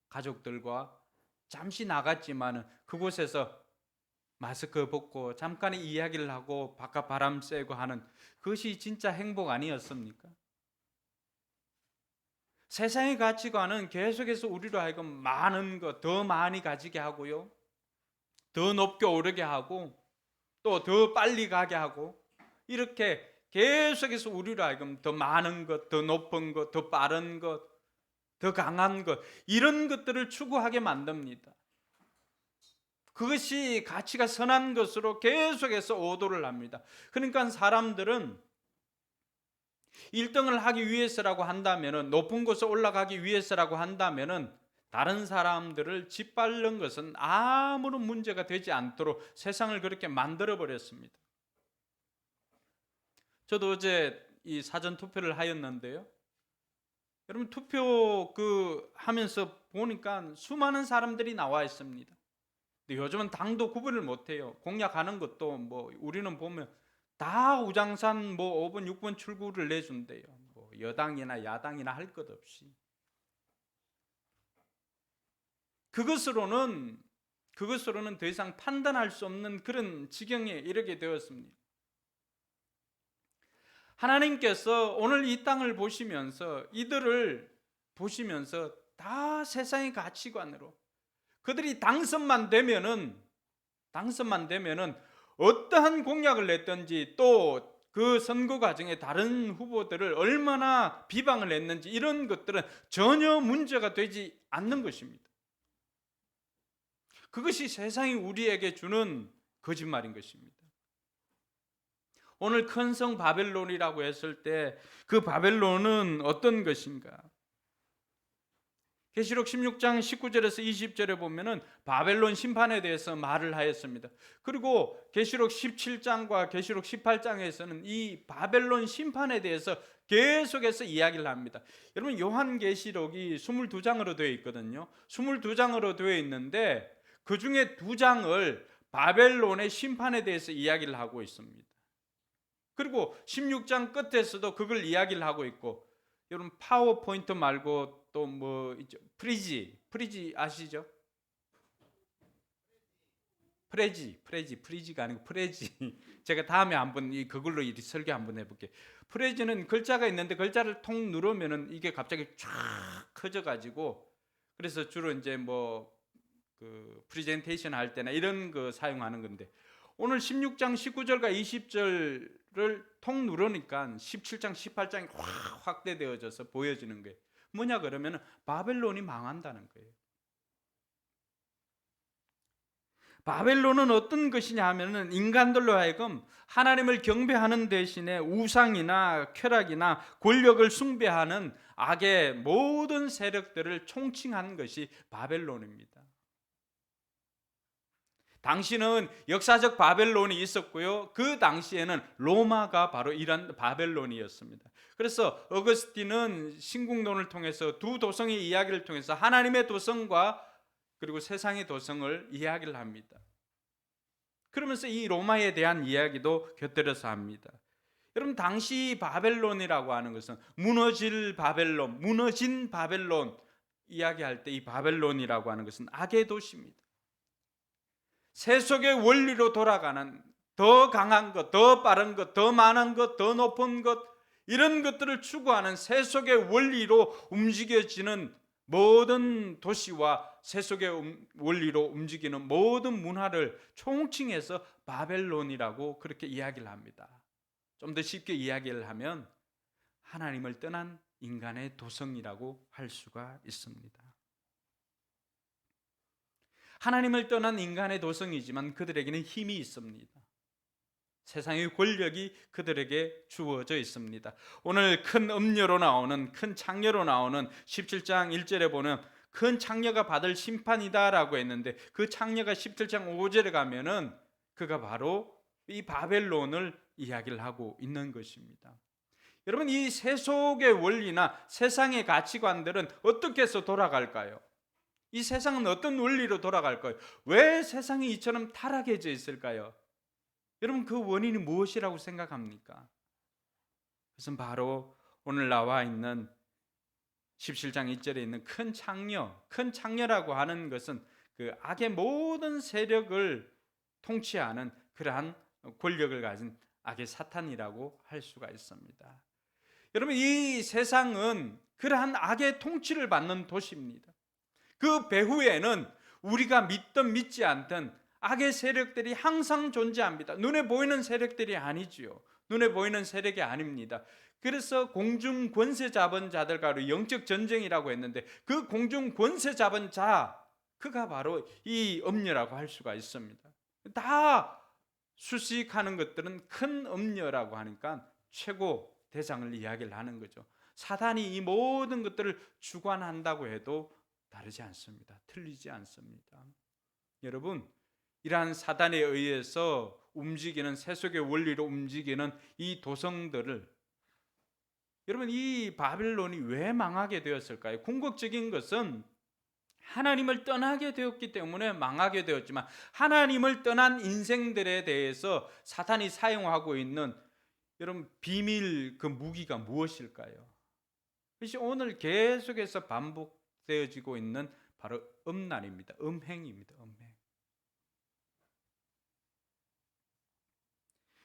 가족들과 잠시 나갔지만 그곳에서 마스크 벗고 잠깐의 이야기를 하고 바깥 바람 쐬고 하는 그것이 진짜 행복 아니었습니까? 세상의 가치관은 계속해서 우리로 하여금 많은 것, 더 많이 가지게 하고요, 더 높게 오르게 하고, 또 더 빨리 가게 하고, 이렇게 계속해서 우리로 하여금 더 많은 것, 더 높은 것, 더 빠른 것, 더 강한 것, 이런 것들을 추구하게 만듭니다. 그것이 가치가 선한 것으로 계속해서 오도를 합니다. 그러니까 사람들은 1등을 하기 위해서라고 한다면, 높은 곳에 올라가기 위해서라고 한다면 다른 사람들을 짓밟는 것은 아무런 문제가 되지 않도록 세상을 그렇게 만들어 버렸습니다. 저도 어제 이 사전 투표를 하였는데요, 여러분, 투표 하면서 보니까 수많은 사람들이 나와 있습니다. 근데 요즘은 당도 구분을 못 해요. 공약하는 것도 뭐 우리는 보면 다 우장산 5번 6번 출구를 내준대요. 뭐 여당이나 야당이나 할 것 없이. 그것으로는 더 이상 판단할 수 없는 그런 지경에 이르게 되었습니다. 하나님께서 오늘 이 땅을 보시면서, 이들을 보시면서 다 세상의 가치관으로, 그들이 당선만 되면은 어떠한 공약을 냈든지, 또 그 선거 과정에 다른 후보들을 얼마나 비방을 했는지, 이런 것들은 전혀 문제가 되지 않는 것입니다. 그것이 세상이 우리에게 주는 거짓말인 것입니다. 오늘 큰 성 바벨론이라고 했을 때 그 바벨론은 어떤 것인가? 계시록 16장 19절에서 20절에 보면은 바벨론 심판에 대해서 말을 하였습니다. 그리고 계시록 17장과 계시록 18장에서는 이 바벨론 심판에 대해서 계속해서 이야기를 합니다. 여러분, 요한계시록이 22장으로 되어 있거든요. 22장으로 되어 있는데 그 중에 2장을 바벨론의 심판에 대해서 이야기를 하고 있습니다. 그리고 16장 끝에서도 그걸 이야기를 하고 있고, 여러분, 파워포인트 말고 또 뭐 있죠? 프리지 아시죠? 프레지가 아니고 프레지. 제가 다음에 한번 그걸로 설교 한번 해볼게요. 프레지는 글자가 있는데 글자를 통 누르면은 이게 갑자기 쫙 커져가지고, 그래서 주로 이제 그 프레젠테이션 할 때나 이런 거 사용하는 건데, 오늘 16장 19절과 20절을 통 누르니까 17장 18장이 확대되어져서 보여지는 거예요. 뭐냐 그러면 바벨론이 망한다는 거예요. 바벨론은 어떤 것이냐 하면은 인간들로 하여금 하나님을 경배하는 대신에 우상이나 쾌락이나 권력을 숭배하는 악의 모든 세력들을 총칭한 것이 바벨론입니다. 당시는 역사적 바벨론이 있었고요. 그 당시에는 로마가 바로 이런 바벨론이었습니다. 그래서 어거스틴은 신궁론을 통해서 두 도성의 이야기를 통해서 하나님의 도성과 그리고 세상의 도성을 이야기를 합니다. 그러면서 이 로마에 대한 이야기도 곁들여서 합니다. 여러분, 당시 바벨론이라고 하는 것은 무너질 바벨론, 무너진 바벨론 이야기할 때 이 바벨론이라고 하는 것은 악의 도시입니다. 세속의 원리로 돌아가는 더 강한 것, 더 빠른 것, 더 많은 것, 더 높은 것, 이런 것들을 추구하는 세속의 원리로 움직여지는 모든 도시와 세속의 원리로 움직이는 모든 문화를 총칭해서 바벨론이라고 그렇게 이야기를 합니다. 좀 더 쉽게 이야기를 하면 하나님을 떠난 인간의 도성이라고 할 수가 있습니다. 하나님을 떠난 인간의 도성이지만 그들에게는 힘이 있습니다. 세상의 권력이 그들에게 주어져 있습니다. 오늘 큰 음료로 나오는, 큰 창녀로 나오는 17장 1절에 보면 큰 창녀가 받을 심판이다라고 했는데, 그 창녀가 17장 5절에 가면은 그가 바로 이 바벨론을 이야기를 하고 있는 것입니다. 여러분, 이 세속의 원리나 세상의 가치관들은 어떻게 해서 돌아갈까요? 이 세상은 어떤 원리로 돌아갈까요? 왜 세상이 이처럼 타락해져 있을까요? 여러분, 그 원인이 무엇이라고 생각합니까? 그것은 바로 오늘 나와 있는 17장 1절에 있는 큰 창녀, 큰 창녀라고 하는 것은 그 악의 모든 세력을 통치하는 그러한 권력을 가진 악의 사탄이라고 할 수가 있습니다. 여러분, 이 세상은 그러한 악의 통치를 받는 도시입니다. 그 배후에는 우리가 믿든 믿지 않든 악의 세력들이 항상 존재합니다. 눈에 보이는 세력들이 아니지요. 눈에 보이는 세력이 아닙니다. 그래서 공중 권세 잡은 자들과의 영적 전쟁이라고 했는데, 그 공중 권세 잡은 자, 그가 바로 이 음녀라고 할 수가 있습니다. 다 수식하는 것들은 큰 음녀라고 하니까 최고 대장을 이야기를 하는 거죠. 사단이 이 모든 것들을 주관한다고 해도 다르지 않습니다. 틀리지 않습니다. 여러분, 이러한 사단에 의해서 움직이는, 세속의 원리로 움직이는 이 도성들을, 여러분, 이 바벨론이 왜 망하게 되었을까요? 궁극적인 것은 하나님을 떠나게 되었기 때문에 망하게 되었지만, 하나님을 떠난 인생들에 대해서 사탄이 사용하고 있는 여러분 비밀 그 무기가 무엇일까요? 그것이 오늘 계속해서 반복되어지고 있는 바로 음란입니다. 음행입니다. 음행.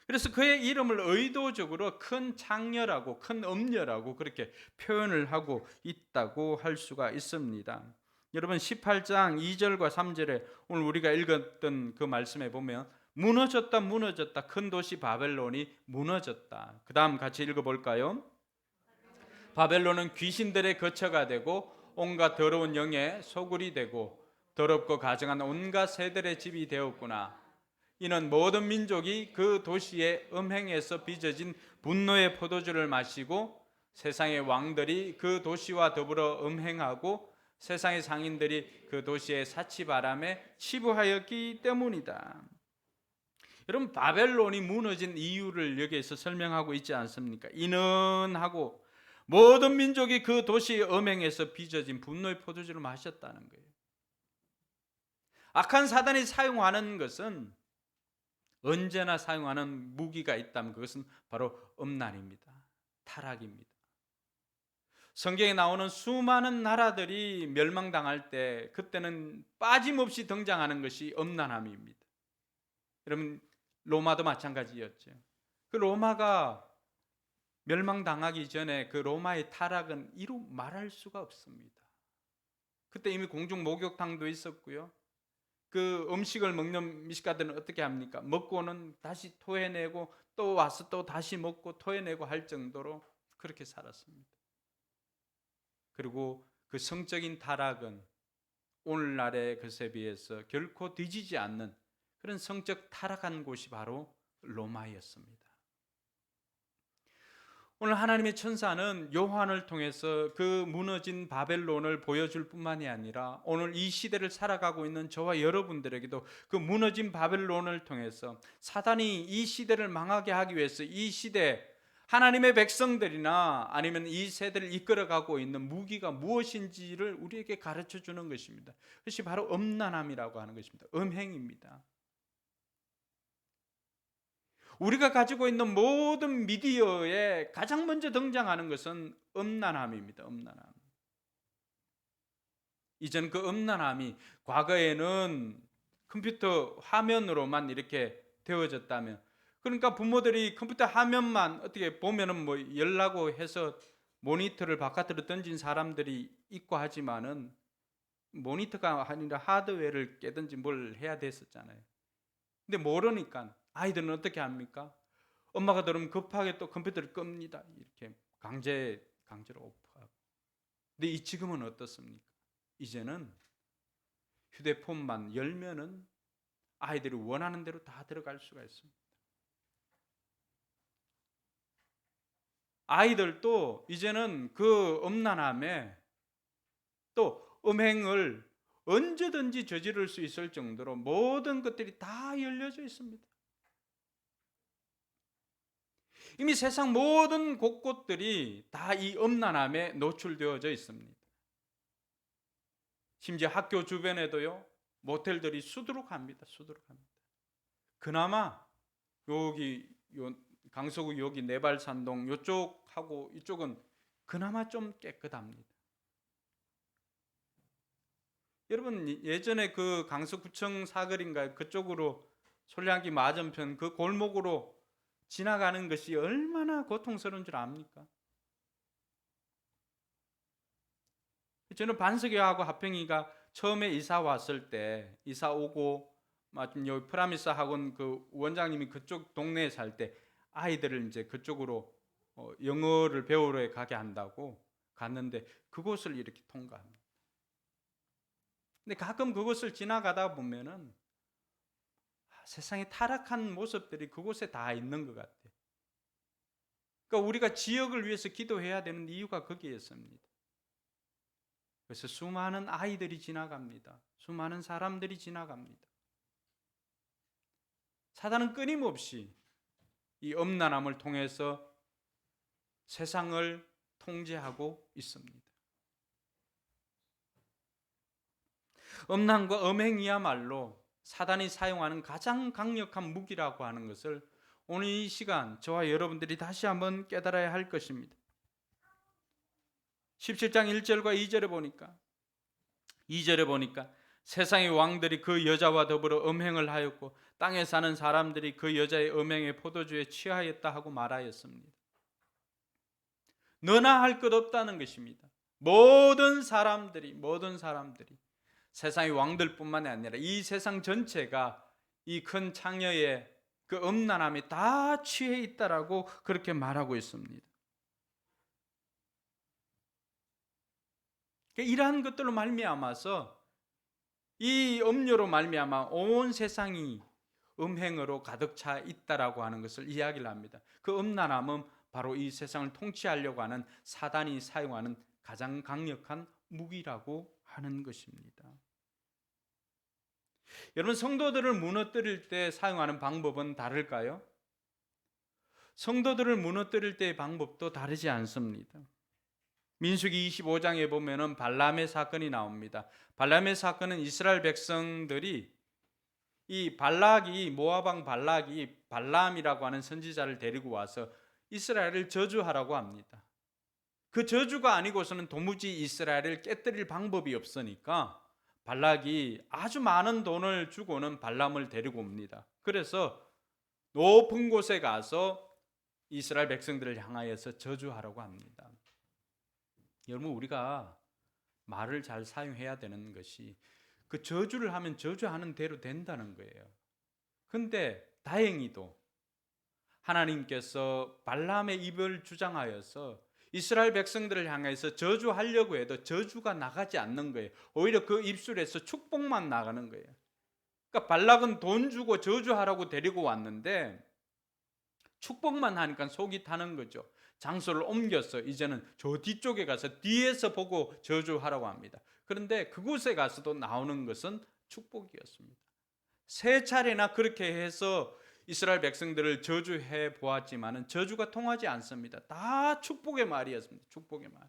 그래서 그의 이름을 의도적으로 큰 창녀라고, 큰 음녀라고 그렇게 표현을 하고 있다고 할 수가 있습니다. 여러분, 18장 2절과 3절에 오늘 우리가 읽었던 그 말씀에 보면 무너졌다, 무너졌다, 큰 도시 바벨론이 무너졌다. 그 다음 같이 읽어볼까요? 바벨론은 귀신들의 거처가 되고 온갖 더러운 영의 소굴이 되고 더럽고 가증한 온갖 새들의 집이 되었구나. 이는 모든 민족이 그 도시의 음행에서 빚어진 분노의 포도주를 마시고 세상의 왕들이 그 도시와 더불어 음행하고 세상의 상인들이 그 도시의 사치바람에 치부하였기 때문이다. 여러분, 바벨론이 무너진 이유를 여기에서 설명하고 있지 않습니까? 이는 하고 모든 민족이 그 도시의 음행에서 빚어진 분노의 포도주를 마셨다는 거예요. 악한 사단이 사용하는 것은, 언제나 사용하는 무기가 있다면 그것은 바로 음란입니다. 타락입니다. 성경에 나오는 수많은 나라들이 멸망당할 때 그때는 빠짐없이 등장하는 것이 음란함입니다. 여러분, 로마도 마찬가지였죠. 그 로마가 멸망당하기 전에 그 로마의 타락은 이루 말할 수가 없습니다. 그때 이미 공중 목욕탕도 있었고요. 그 음식을 먹는 미식가들은 어떻게 합니까? 먹고는 다시 토해내고 또 와서 또 다시 먹고 토해내고 할 정도로 그렇게 살았습니다. 그리고 그 성적인 타락은 오늘날의 것에 비해서 결코 뒤지지 않는 그런 성적 타락한 곳이 바로 로마였습니다. 오늘 하나님의 천사는 요한을 통해서 그 무너진 바벨론을 보여줄 뿐만이 아니라 오늘 이 시대를 살아가고 있는 저와 여러분들에게도 그 무너진 바벨론을 통해서 사단이 이 시대를 망하게 하기 위해서 이 시대 하나님의 백성들이나 아니면 이 세대를 이끌어가고 있는 무기가 무엇인지를 우리에게 가르쳐 주는 것입니다. 그것이 바로 음란함이라고 하는 것입니다. 음행입니다. 우리가 가지고 있는 모든 미디어에 가장 먼저 등장하는 것은 음란함입니다. 음란함. 이전 그 음란함이 과거에는 컴퓨터 화면으로만 이렇게 되어졌다면, 그러니까 부모들이 컴퓨터 화면만 어떻게 보면은 뭐 열라고 해서 모니터를 바깥으로 던진 사람들이 있고 하지만은 모니터가 아니라 하드웨어를 깨든지 뭘 해야 됐었잖아요. 근데 모르니까 아이들은 어떻게 합니까? 엄마가 들으면 급하게 또 컴퓨터를 끕니다. 이렇게 강제로 오프하고. 근데 이 지금은 어떻습니까? 이제는 휴대폰만 열면은 아이들이 원하는 대로 다 들어갈 수가 있습니다. 아이들도 이제는 그 음란함에 또 음행을 언제든지 저지를 수 있을 정도로 모든 것들이 다 열려져 있습니다. 이미 세상 모든 곳곳들이 다 이 음란함에 노출되어져 있습니다. 심지어 학교 주변에도요, 모텔들이 수두룩합니다. 수두룩합니다. 그나마 여기 강서구 여기 내발산동 이쪽하고 이쪽은 그나마 좀 깨끗합니다. 여러분 예전에 그 강서구청 사거리인가요? 그쪽으로 솔량기 맞은편 그 골목으로 지나가는 것이 얼마나 고통스러운 줄 압니까? 저는 반석이하고 하평이가 처음에 이사 왔을 때, 이사 오고 마침 여기 프라미스 학원 그 원장님이 그쪽 동네에 살 때 아이들을 이제 그쪽으로 영어를 배우러 가게 한다고 갔는데 그곳을 이렇게 통과합니다. 근데 가끔 그곳을 지나가다 보면은 세상에 타락한 모습들이 그곳에 다 있는 것 같아요. 그러니까 우리가 지역을 위해서 기도해야 되는 이유가 거기에 있습니다. 그래서 수많은 아이들이 지나갑니다. 수많은 사람들이 지나갑니다. 사단은 끊임없이 이 음란함을 통해서 세상을 통제하고 있습니다. 음란과 음행이야말로 사단이 사용하는 가장 강력한 무기라고 하는 것을 오늘 이 시간 저와 여러분들이 다시 한번 깨달아야 할 것입니다. 17장 1절과 2절에 보니까 세상의 왕들이 그 여자와 더불어 음행을 하였고 땅에 사는 사람들이 그 여자의 음행의 포도주에 취하였다 하고 말하였습니다. 너나 할 것 없다는 것입니다. 모든 사람들이 세상의 왕들뿐만 아니라 이 세상 전체가 이 큰 창녀의 그 음란함에 다 취해 있다라고 그렇게 말하고 있습니다. 이러한 것들로 말미암아서 이 음료로 말미암아 온 세상이 음행으로 가득 차 있다라고 하는 것을 이야기를 합니다. 그 음란함은 바로 이 세상을 통치하려고 하는 사단이 사용하는 가장 강력한 무기라고 하는 것입니다. 여러분, 성도들을 무너뜨릴 때 사용하는 방법은 다를까요? 성도들을 무너뜨릴 때의 방법도 다르지 않습니다. 민수기 25장에 보면은 발람의 사건이 나옵니다. 발람의 사건은 이스라엘 백성들이 이 모압 왕 발락이 발람이라고 하는 선지자를 데리고 와서 이스라엘을 저주하라고 합니다. 그 저주가 아니고서는 도무지 이스라엘을 깨뜨릴 방법이 없으니까 발락이 아주 많은 돈을 주고는 발람을 데리고 옵니다. 그래서 높은 곳에 가서 이스라엘 백성들을 향하여서 저주하라고 합니다. 여러분, 우리가 말을 잘 사용해야 되는 것이 그 저주를 하면 저주하는 대로 된다는 거예요. 근데 다행히도 하나님께서 발람의 입을 주장하여서 이스라엘 백성들을 향해서 저주하려고 해도 저주가 나가지 않는 거예요. 오히려 그 입술에서 축복만 나가는 거예요. 그러니까 발락은 돈 주고 저주하라고 데리고 왔는데 축복만 하니까 속이 타는 거죠. 장소를 옮겨서 이제는 저 뒤쪽에 가서 뒤에서 보고 저주하라고 합니다. 그런데 그곳에 가서도 나오는 것은 축복이었습니다. 세 차례나 그렇게 해서 이스라엘 백성들을 저주해 보았지만은 저주가 통하지 않습니다. 다 축복의 말이었습니다. 축복의 말.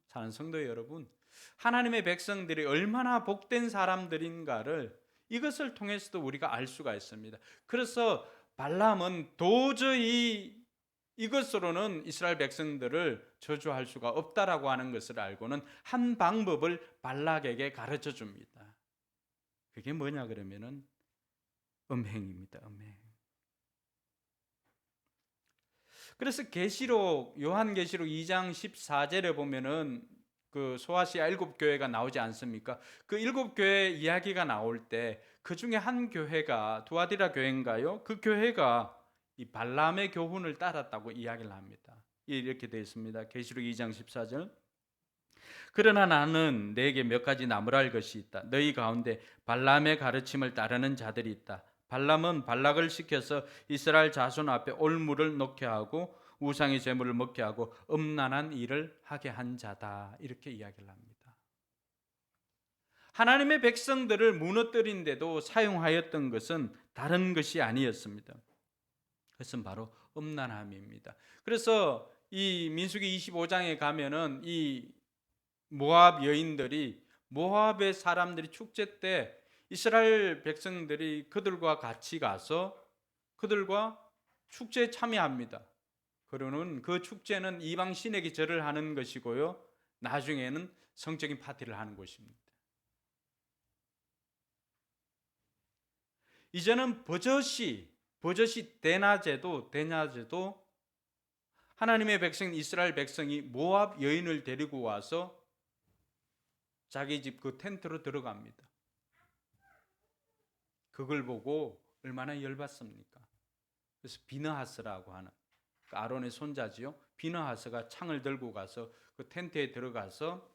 사랑하는 성도 여러분, 하나님의 백성들이 얼마나 복된 사람들인가를 이것을 통해서도 우리가 알 수가 있습니다. 그래서 발람은 도저히 이것으로는 이스라엘 백성들을 저주할 수가 없다라고 하는 것을 알고는 한 방법을 발락에게 가르쳐 줍니다. 그게 뭐냐 그러면은 음행입니다. 음행. 그래서 계시록 요한계시록 2장 14절에 보면은 그 소아시아 7교회가 나오지 않습니까? 그 7교회 이야기가 나올 때 그 중에 한 교회가 두아디라 교회인가요? 그 교회가 이 발람의 교훈을 따랐다고 이야기를 합니다. 이렇게 되어 있습니다. 계시록 2장 14절. 그러나 나는 내게 몇 가지 나무랄 것이 있다. 너희 가운데 발람의 가르침을 따르는 자들이 있다. 발람은 발락을 시켜서 이스라엘 자손 앞에 올무를 놓게 하고 우상의 제물을 먹게 하고 음란한 일을 하게 한 자다. 이렇게 이야기를 합니다. 하나님의 백성들을 무너뜨린데도 사용하였던 것은 다른 것이 아니었습니다. 그것은 바로 음란함입니다. 그래서 이 민수기 25장에 가면은 이 모압 여인들이 모압의 사람들이 축제 때 이스라엘 백성들이 그들과 같이 가서 그들과 축제에 참여합니다. 그러는 그 축제는 이방 신에게 절을 하는 것이고요. 나중에는 성적인 파티를 하는 곳입니다. 이제는 버젓이 대낮에도 하나님의 백성 이스라엘 백성이 모압 여인을 데리고 와서 자기 집 그 텐트로 들어갑니다. 그걸 보고 얼마나 열받습니까? 그래서 비느하스라고 하는 아론의 손자지요. 비느하스가 창을 들고 가서 그 텐트에 들어가서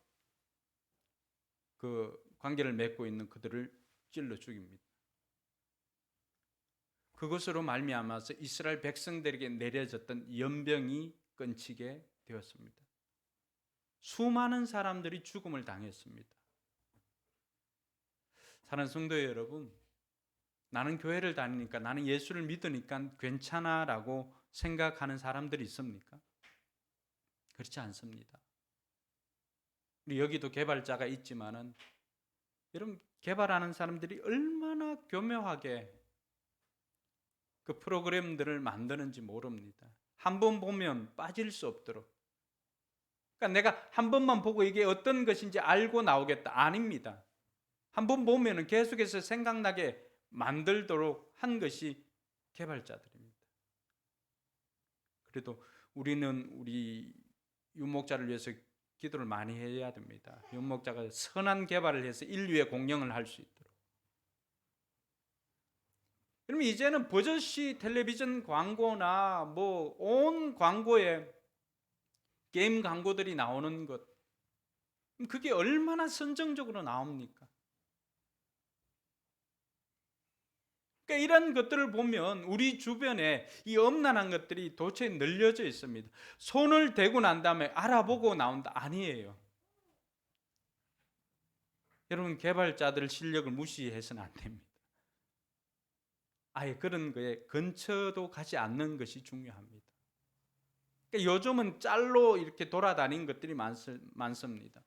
그 관계를 맺고 있는 그들을 찔러 죽입니다. 그것으로 말미암아서 이스라엘 백성들에게 내려졌던 연병이 끊치게 되었습니다. 수많은 사람들이 죽음을 당했습니다. 사랑하는 성도 여러분, 나는 교회를 다니니까, 나는 예수를 믿으니까 괜찮아라고 생각하는 사람들이 있습니까? 그렇지 않습니다. 여기도 개발자가 있지만은 여러분, 개발하는 사람들이 얼마나 교묘하게 그 프로그램들을 만드는지 모릅니다. 한 번 보면 빠질 수 없도록. 그러니까 내가 한 번만 보고 이게 어떤 것인지 알고 나오겠다. 아닙니다. 한 번 보면은 계속해서 생각나게 만들도록 한 것이 개발자들입니다. 그래도 우리는 우리 윤목자를 위해서 기도를 많이 해야 됩니다. 윤목자가 선한 개발을 해서 인류의 공영을 할 수 있도록. 그러면 이제는 버젓이 텔레비전 광고나 뭐 온 광고에 게임 광고들이 나오는 것, 그게 얼마나 선정적으로 나옵니까? 그러니까 이런 것들을 보면 우리 주변에 이 엄란한 것들이 도처에 널려져 있습니다. 손을 대고 난 다음에 알아보고 나온다 아니에요. 여러분, 개발자들 실력을 무시해서는 안 됩니다. 아예 그런 거에 근처도 가지 않는 것이 중요합니다. 그러니까 요즘은 짤로 이렇게 돌아다니는 것들이 많습니다.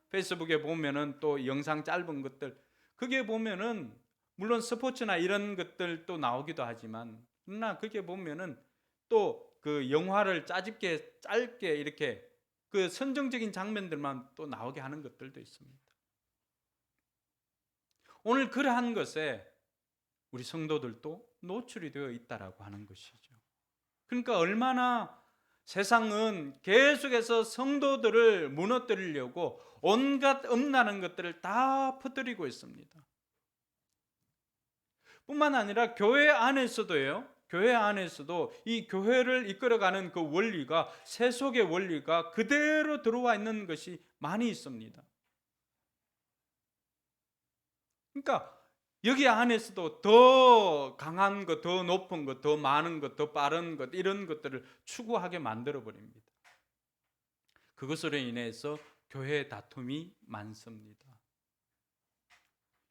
페이스북에 보면은 또 영상 짧은 것들, 그게 보면은 물론 스포츠나 이런 것들도 나오기도 하지만, 그러나 그게 보면은 또 그 영화를 짧게 이렇게 그 선정적인 장면들만 또 나오게 하는 것들도 있습니다. 오늘 그러한 것에 우리 성도들도 노출이 되어 있다라고 하는 것이죠. 그러니까 얼마나 세상은 계속해서 성도들을 무너뜨리려고 온갖 음란한 것들을 다 퍼뜨리고 있습니다. 뿐만 아니라 교회 안에서도요. 교회 안에서도 이 교회를 이끌어가는 그 원리가, 세속의 원리가 그대로 들어와 있는 것이 많이 있습니다. 그러니까 여기 안에서도 더 강한 것, 더 높은 것, 더 많은 것, 더 빠른 것, 이런 것들을 추구하게 만들어 버립니다. 그것으로 인해서 교회 다툼이 많습니다.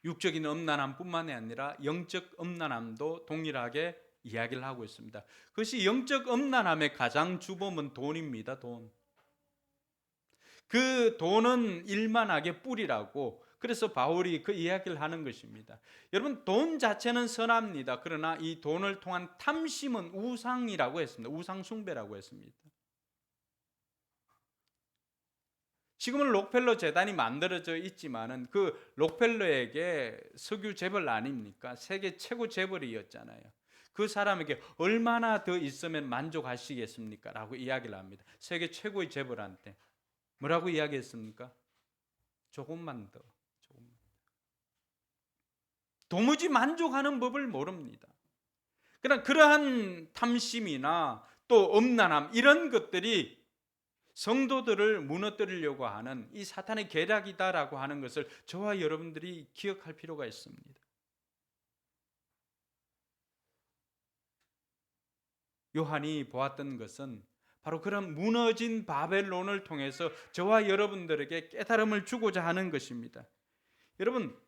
육적인 음란함뿐만이 아니라 영적 음란함도 동일하게 이야기를 하고 있습니다. 그것이 영적 음란함의 가장 주범은 돈입니다. 돈. 그 돈은 일만하게 뿌리라고, 그래서 바울이 그 이야기를 하는 것입니다. 여러분, 돈 자체는 선합니다. 그러나 이 돈을 통한 탐심은 우상이라고 했습니다. 우상 숭배라고 했습니다. 지금은 록펠러 재단이 만들어져 있지만은 그 록펠러에게 석유 재벌 아닙니까? 세계 최고 재벌이었잖아요. 그 사람에게 얼마나 더 있으면 만족하시겠습니까? 라고 이야기를 합니다. 세계 최고의 재벌한테 뭐라고 이야기했습니까? 조금만 더. 도무지 만족하는 법을 모릅니다. 그러나 그러한 탐심이나 또 음란함, 이런 것들이 성도들을 무너뜨리려고 하는 이 사탄의 계략이다라고 하는 것을 저와 여러분들이 기억할 필요가 있습니다. 요한이 보았던 것은 바로 그런 무너진 바벨론을 통해서 저와 여러분들에게 깨달음을 주고자 하는 것입니다. 여러분,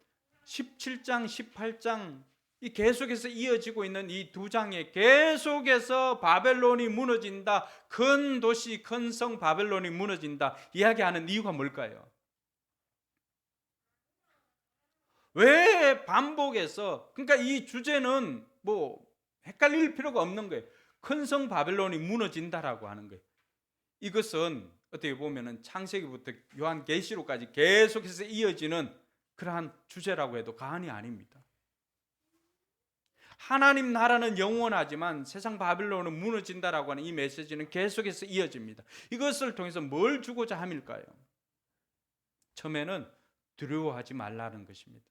17장, 18장 이 계속해서 이어지고 있는 이 두 장에 계속해서 바벨론이 무너진다, 큰 도시, 큰 성 바벨론이 무너진다 이야기하는 이유가 뭘까요? 왜 반복해서, 그러니까 이 주제는 뭐 헷갈릴 필요가 없는 거예요. 큰 성 바벨론이 무너진다라고 하는 거예요. 이것은 어떻게 보면은 창세기부터 요한계시록까지 계속해서 이어지는 그러한 주제라고 해도 과언이 아닙니다. 하나님 나라는 영원하지만 세상 바빌론은 무너진다라고 하는 이 메시지는 계속해서 이어집니다. 이것을 통해서 뭘 주고자 함일까요? 처음에는 두려워하지 말라는 것입니다.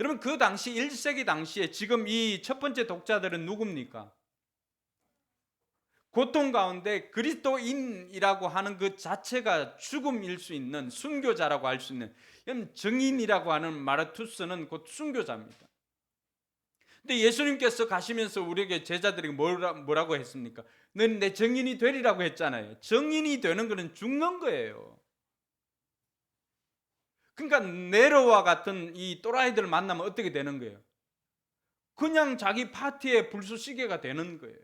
여러분, 그 당시 1세기 당시에 지금 이 첫 번째 독자들은 누굽니까? 고통 가운데 그리스도인이라고 하는 그 자체가 죽음일 수 있는, 순교자라고 할 수 있는, 증인이라고 하는 마르투스는 곧 순교자입니다. 근데 예수님께서 가시면서 우리에게 제자들에게 뭐라고 했습니까? 너는 내 증인이 되리라고 했잖아요. 증인이 되는 것은 죽는 거예요. 그러니까 네로와 같은 이 또라이들을 만나면 어떻게 되는 거예요? 그냥 자기 파티의 불쏘시개가 되는 거예요.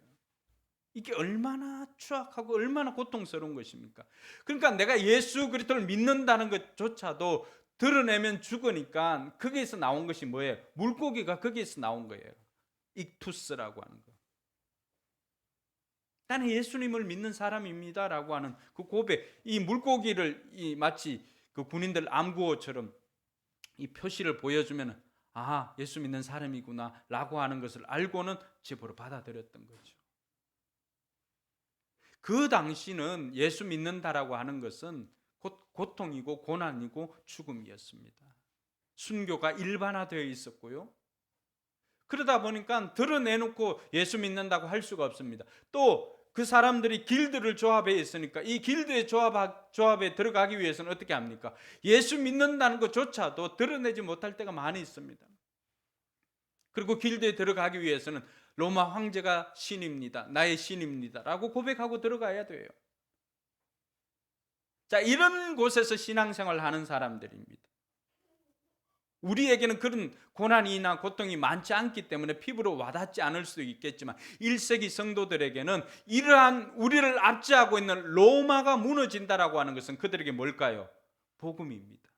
이게 얼마나 추악하고 얼마나 고통스러운 것입니까? 그러니까 내가 예수 그리스도를 믿는다는 것조차도 드러내면 죽으니까 거기에서 나온 것이 뭐예요? 물고기가 거기에서 나온 거예요. 익투스라고 하는 거. 나는 예수님을 믿는 사람입니다라고 하는 그 고백, 이 물고기를 마치 그 군인들 암구호처럼 이 표시를 보여주면 아, 예수 믿는 사람이구나라고 하는 것을 알고는 집으로 받아들였던 거죠. 그 당시는 예수 믿는다라고 하는 것은 곧 고통이고 고난이고 죽음이었습니다. 순교가 일반화되어 있었고요. 그러다 보니까 드러내놓고 예수 믿는다고 할 수가 없습니다. 또 그 사람들이 길드를 조합해 있으니까 이 길드의 조합에 들어가기 위해서는 어떻게 합니까? 예수 믿는다는 것조차도 드러내지 못할 때가 많이 있습니다. 그리고 길드에 들어가기 위해서는 로마 황제가 신입니다. 나의 신입니다. 라고 고백하고 들어가야 돼요. 자, 이런 곳에서 신앙생활을 하는 사람들입니다. 우리에게는 그런 고난이나 고통이 많지 않기 때문에 피부로 와닿지 않을 수도 있겠지만 1세기 성도들에게는 이러한 우리를 압제하고 있는 로마가 무너진다라고 하는 것은 그들에게 뭘까요? 복음입니다.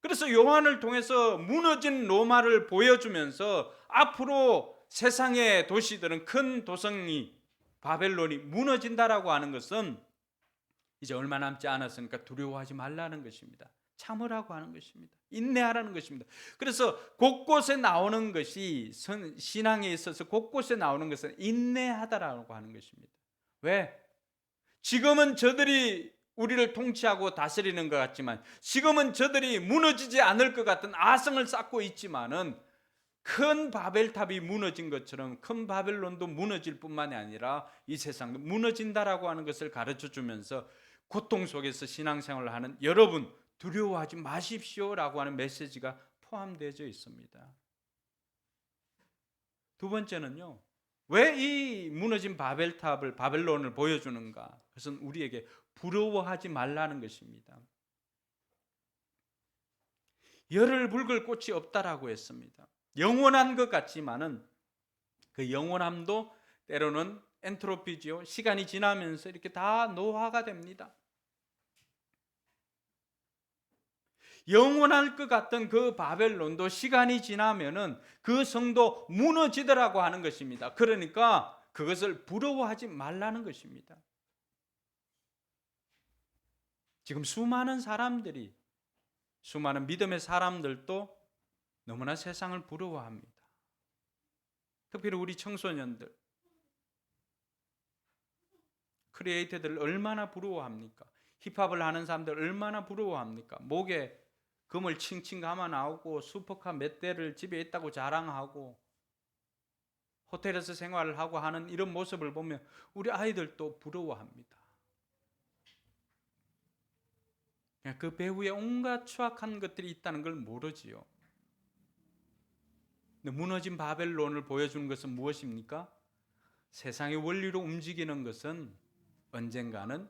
그래서 요한을 통해서 무너진 로마를 보여주면서 앞으로 세상의 도시들은, 큰 도성이 바벨론이 무너진다라고 하는 것은 이제 얼마 남지 않았으니까 두려워하지 말라는 것입니다. 참으라고 하는 것입니다. 인내하라는 것입니다. 그래서 곳곳에 나오는 것이, 신앙에 있어서 곳곳에 나오는 것은 인내하다라고 하는 것입니다. 왜? 지금은 저들이 우리를 통치하고 다스리는 것 같지만, 지금은 저들이 무너지지 않을 것 같은 아성을 쌓고 있지만은 큰 바벨탑이 무너진 것처럼 큰 바벨론도 무너질 뿐만이 아니라 이 세상도 무너진다라고 하는 것을 가르쳐 주면서 고통 속에서 신앙생활을 하는 여러분, 두려워하지 마십시오라고 하는 메시지가 포함되어 있습니다. 두 번째는요, 왜 이 무너진 바벨론을 보여주는가? 그것은 우리에게 부러워하지 말라는 것입니다. 열을 붉을 꽃이 없다라고 했습니다. 영원한 것 같지만은 그 영원함도 때로는 엔트로피지요. 시간이 지나면서 이렇게 다 노화가 됩니다. 영원할 것 같던 그 바벨론도 시간이 지나면은 그 성도 무너지더라고 하는 것입니다. 그러니까 그것을 부러워하지 말라는 것입니다. 지금 수많은 사람들이, 수많은 믿음의 사람들도 너무나 세상을 부러워합니다. 특별히 우리 청소년들, 크리에이터들을 얼마나 부러워합니까? 힙합을 하는 사람들 얼마나 부러워합니까? 목에 금을 칭칭 감아 나오고 슈퍼카 몇 대를 집에 있다고 자랑하고 호텔에서 생활을 하고 하는 이런 모습을 보면 우리 아이들도 부러워합니다. 그 배후에 온갖 추악한 것들이 있다는 걸 모르지요. 근데 무너진 바벨론을 보여주는 것은 무엇입니까? 세상의 원리로 움직이는 것은 언젠가는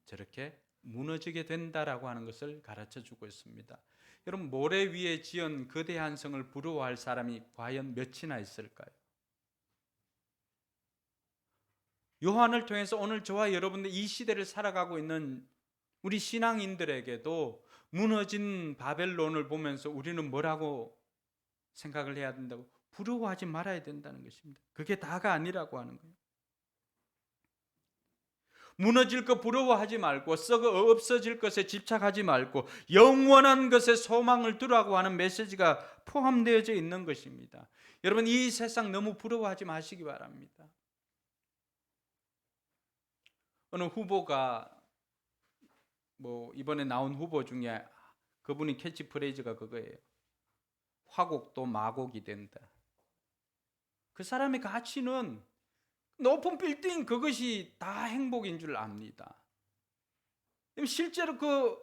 저렇게 무너지게 된다라고 하는 것을 가르쳐 주고 있습니다. 여러분, 모래 위에 지은 거대한 성을 부러워할 사람이 과연 몇이나 있을까요? 요한을 통해서 오늘 저와 여러분들 이 시대를 살아가고 있는 우리 신앙인들에게도 무너진 바벨론을 보면서 우리는 뭐라고 생각을 해야 된다고? 부러워하지 말아야 된다는 것입니다. 그게 다가 아니라고 하는 거예요. 무너질 것 부러워하지 말고 썩어 없어질 것에 집착하지 말고 영원한 것에 소망을 두라고 하는 메시지가 포함되어 있는 것입니다. 여러분, 이 세상 너무 부러워하지 마시기 바랍니다. 어느 후보가 이번에 나온 후보 중에 그분이 캐치프레이즈가 그거예요. 화곡도 마곡이 된다. 그 사람의 가치는 높은 빌딩 그것이 다 행복인 줄 압니다. 실제로 그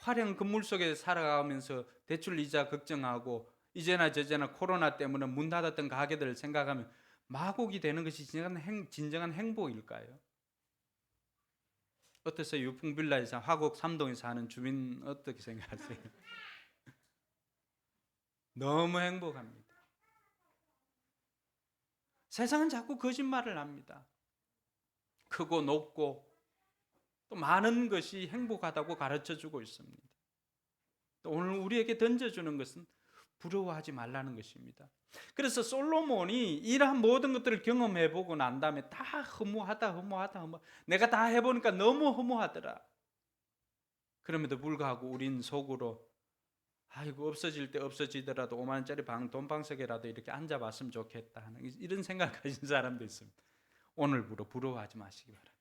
화려한 건물 속에 살아가면서 대출 이자 걱정하고 이제나 저제나 코로나 때문에 문 닫았던 가게들을 생각하면 마곡이 되는 것이 진정한 행복일까요? 어떠세요? 유풍빌라에서 화곡 3동에 사는 주민 어떻게 생각하세요? 너무 행복합니다. 세상은 자꾸 거짓말을 합니다. 크고 높고 또 많은 것이 행복하다고 가르쳐주고 있습니다. 또 오늘 우리에게 던져주는 것은 부러워하지 말라는 것입니다. 그래서 솔로몬이 이러한 모든 것들을 경험해보고 난 다음에 다 허무하다. 내가 다 해보니까 너무 허무하더라. 그럼에도 불구하고 우린 속으로 아이고 없어질 때 없어지더라도 5만 원짜리 돈방석에라도 이렇게 앉아봤으면 좋겠다 하는 이런 생각 가진 사람도 있습니다. 오늘부로 부러워하지 마시기 바랍니다.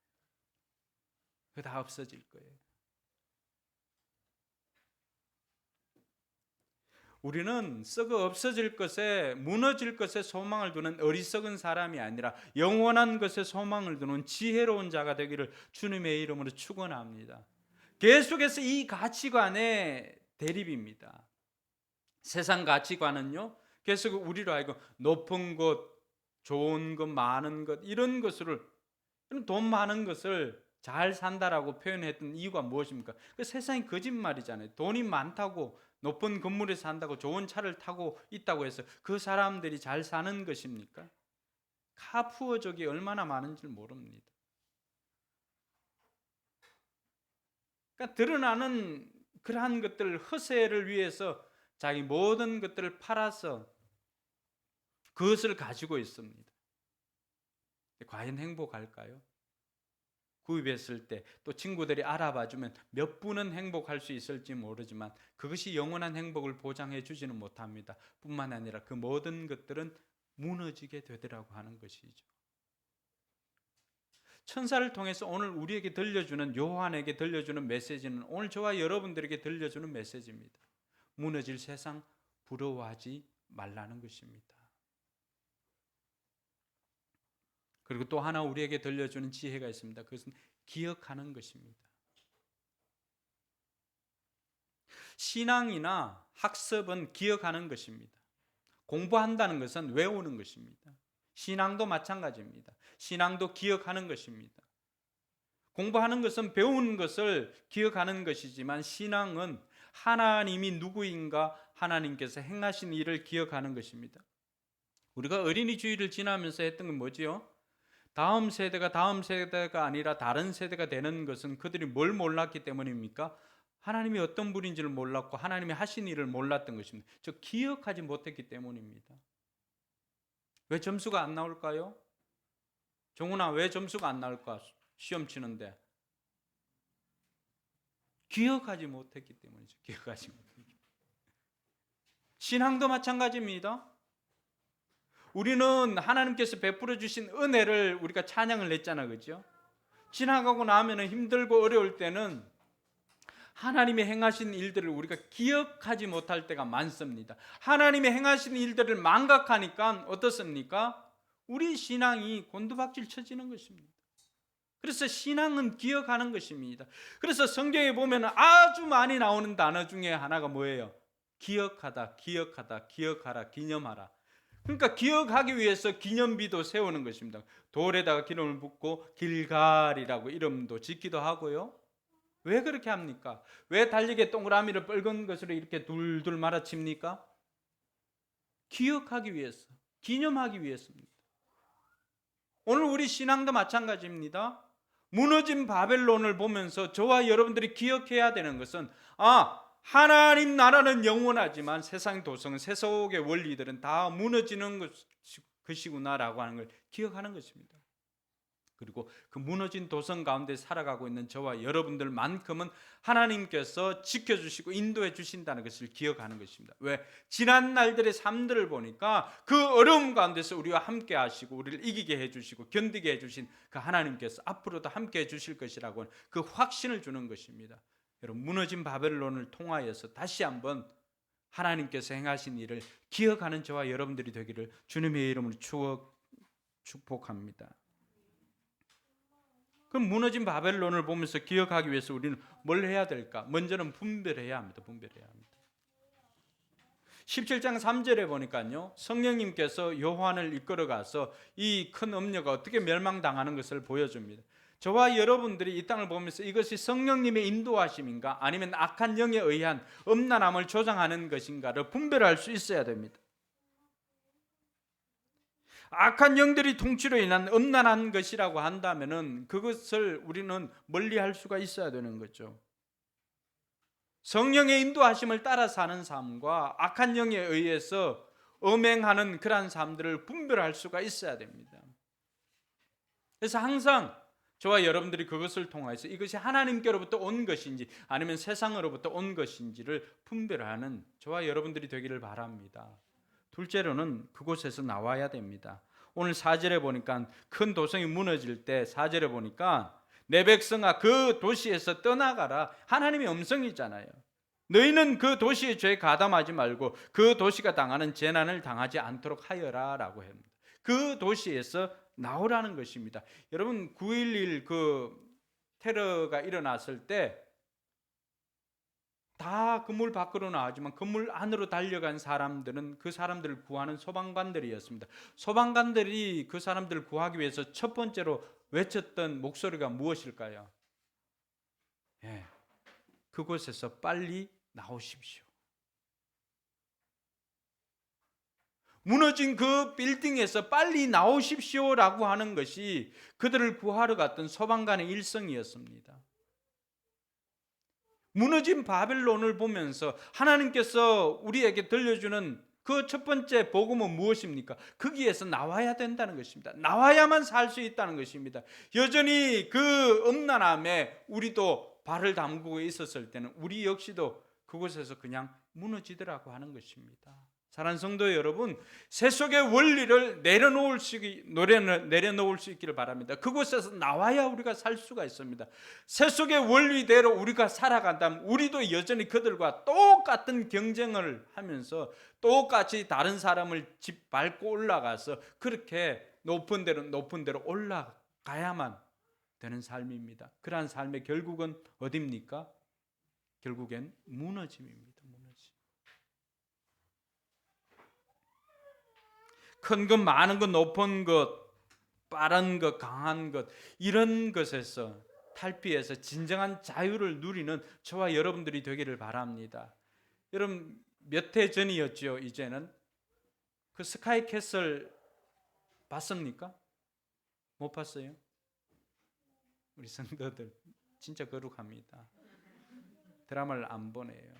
그거 다 없어질 거예요. 우리는 썩어 없어질 것에 무너질 것에 소망을 두는 어리석은 사람이 아니라 영원한 것에 소망을 두는 지혜로운 자가 되기를 주님의 이름으로 축원합니다. 계속해서 이 가치관의 대립입니다. 세상 가치관은요, 계속 우리로 하여금 높은 것, 좋은 것, 많은 것 이런 것을 돈 많은 것을 잘 산다라고 표현했던 이유가 무엇입니까? 그 세상이 거짓말이잖아요. 돈이 많다고 높은 건물에 산다고 좋은 차를 타고 있다고 해서 그 사람들이 잘 사는 것입니까? 카푸어족이 얼마나 많은지 모릅니다. 그러니까 드러나는 그러한 것들 허세를 위해서 자기 모든 것들을 팔아서 그것을 가지고 있습니다. 과연 행복할까요? 구입했을 때 또 친구들이 알아봐주면 몇 분은 행복할 수 있을지 모르지만 그것이 영원한 행복을 보장해 주지는 못합니다. 뿐만 아니라 그 모든 것들은 무너지게 되더라고 하는 것이죠. 천사를 통해서 오늘 우리에게 들려주는, 요한에게 들려주는 메시지는 오늘 저와 여러분들에게 들려주는 메시지입니다. 무너질 세상 부러워하지 말라는 것입니다. 그리고 또 하나 우리에게 들려주는 지혜가 있습니다. 그것은 기억하는 것입니다. 신앙이나 학습은 기억하는 것입니다. 공부한다는 것은 외우는 것입니다. 신앙도 마찬가지입니다. 신앙도 기억하는 것입니다. 공부하는 것은 배우는 것을 기억하는 것이지만 신앙은 하나님이 누구인가, 하나님께서 행하신 일을 기억하는 것입니다. 우리가 어린이 주일을 지나면서 했던 건 뭐지요? 다음 세대가 아니라 다른 세대가 되는 것은 그들이 뭘 몰랐기 때문입니까? 하나님이 어떤 분인지를 몰랐고 하나님이 하신 일을 몰랐던 것입니다. 즉 기억하지 못했기 때문입니다. 왜 점수가 안 나올까요? 정훈아, 왜 점수가 안 나올까? 시험 치는데 기억하지 못했기 때문이죠. 기억하지 못했기. 신앙도 마찬가지입니다. 우리는 하나님께서 베풀어 주신 은혜를 우리가 찬양을 냈잖아, 그죠? 지나가고 나면은 힘들고 어려울 때는 하나님이 행하신 일들을 우리가 기억하지 못할 때가 많습니다. 하나님이 행하신 일들을 망각하니까 어떻습니까? 우리 신앙이 곤두박질 쳐지는 것입니다. 그래서 신앙은 기억하는 것입니다. 그래서 성경에 보면 아주 많이 나오는 단어 중에 하나가 뭐예요? 기억하다, 기억하다, 기억하라, 기념하라. 그러니까 기억하기 위해서 기념비도 세우는 것입니다. 돌에다가 기름을 붓고 길갈이라고 이름도 짓기도 하고요. 왜 그렇게 합니까? 왜 달리기에 동그라미를 빨간 것으로 이렇게 둘둘 말아칩니까? 기억하기 위해서, 기념하기 위해서입니다. 오늘 우리 신앙도 마찬가지입니다. 무너진 바벨론을 보면서 저와 여러분들이 기억해야 되는 것은 하나님 나라는 영원하지만 세상 도성, 세속의 원리들은 다 무너지는 것이구나라고 하는 걸 기억하는 것입니다. 그리고 그 무너진 도성 가운데 살아가고 있는 저와 여러분들만큼은 하나님께서 지켜주시고 인도해 주신다는 것을 기억하는 것입니다. 왜? 지난 날들의 삶들을 보니까 그 어려움 가운데서 우리와 함께 하시고 우리를 이기게 해주시고 견디게 해주신 그 하나님께서 앞으로도 함께 해주실 것이라고 하는 그 확신을 주는 것입니다. 여러분, 무너진 바벨론을 통하여서 다시 한번 하나님께서 행하신 일을 기억하는 저와 여러분들이 되기를 주님의 이름으로 축복합니다. 그럼 무너진 바벨론을 보면서 기억하기 위해서 우리는 뭘 해야 될까? 먼저는 분별해야 합니다. 분별해야 합니다. 17장 3절에 보니까요, 성령님께서 요한을 이끌어가서 이 큰 음녀가 어떻게 멸망당하는 것을 보여줍니다. 저와 여러분들이 이 땅을 보면서 이것이 성령님의 인도하심인가 아니면 악한 영에 의한 음란함을 조장하는 것인가를 분별할 수 있어야 됩니다. 악한 영들이 통치로 인한 음란한 것이라고 한다면은 그것을 우리는 멀리할 수가 있어야 되는 거죠. 성령의 인도하심을 따라 사는 삶과 악한 영에 의해서 음행하는 그러한 삶들을 분별할 수가 있어야 됩니다. 그래서 항상 저와 여러분들이 그것을 통해서 이것이 하나님께로부터 온 것인지 아니면 세상으로부터 온 것인지를 분별하는 저와 여러분들이 되기를 바랍니다. 둘째로는 그곳에서 나와야 됩니다. 오늘 4절에 보니까 큰 도성이 무너질 때 4절에 보니까 내 백성아 그 도시에서 떠나가라. 하나님의 음성이잖아요. 너희는 그 도시의 죄에 가담하지 말고 그 도시가 당하는 재난을 당하지 않도록 하여라 라고 합니다. 그 도시에서 나오라는 것입니다. 여러분 9.11 그 테러가 일어났을 때 다 건물 밖으로 나왔지만 건물 안으로 달려간 사람들은 그 사람들을 구하는 소방관들이었습니다. 소방관들이 그 사람들을 구하기 위해서 첫 번째로 외쳤던 목소리가 무엇일까요? 그곳에서 빨리 나오십시오. 무너진 그 빌딩에서 빨리 나오십시오라고 하는 것이 그들을 구하러 갔던 소방관의 일성이었습니다. 무너진 바벨론을 보면서 하나님께서 우리에게 들려주는 그 첫 번째 복음은 무엇입니까? 거기에서 나와야 된다는 것입니다. 나와야만 살 수 있다는 것입니다. 여전히 그 음란함에 우리도 발을 담그고 있었을 때는 우리 역시도 그곳에서 그냥 무너지더라고 하는 것입니다. 사랑하는 성도 여러분, 세속의 원리를 내려놓을 수 있기를 바랍니다. 그곳에서 나와야 우리가 살 수가 있습니다. 세속의 원리대로 우리가 살아간다면 우리도 여전히 그들과 똑같은 경쟁을 하면서 똑같이 다른 사람을 밟고 올라가서 그렇게 높은 데로 올라가야만 되는 삶입니다. 그러한 삶의 결국은 어디입니까? 결국엔 무너짐입니다. 무너짐. 큰 것, 많은 것, 높은 것, 빠른 것, 강한 것, 이런 것에서 탈피해서 진정한 자유를 누리는 저와 여러분들이 되기를 바랍니다. 여러분, 몇 해 전이었죠. 이제는 그 스카이 캐슬 봤습니까? 못 봤어요? 우리 성도들 진짜 거룩합니다. 드라마를 안 보네요.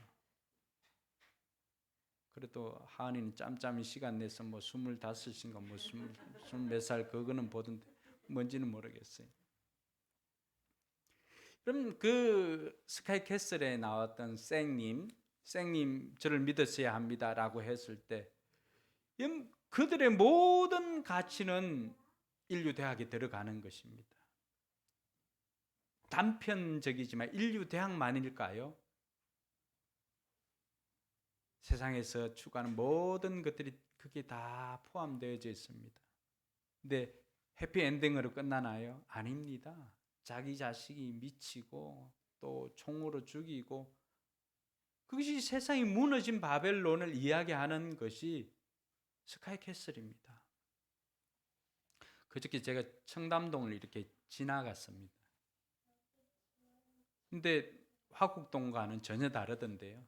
그래도 하은이는 짬짬이 시간 내서 뭐 25인가 뭐 20몇 살 그거는 보던데 뭔지는 모르겠어요. 그럼 그 스카이 캐슬에 나왔던 쌩님 저를 믿으셔야 합니다라고 했을 때 그들의 모든 가치는 인류 대학에 들어가는 것입니다. 단편적이지만 인류 대학만일까요? 세상에서 추구하는 모든 것들이 그게 다 포함되어져 있습니다. 근데 해피엔딩으로 끝나나요? 아닙니다. 자기 자식이 미치고 또 총으로 죽이고, 그것이 세상이 무너진 바벨론을 이야기하는 것이 스카이 캐슬입니다. 그저께 제가 청담동을 이렇게 지나갔습니다. 근데 화곡동과는 전혀 다르던데요.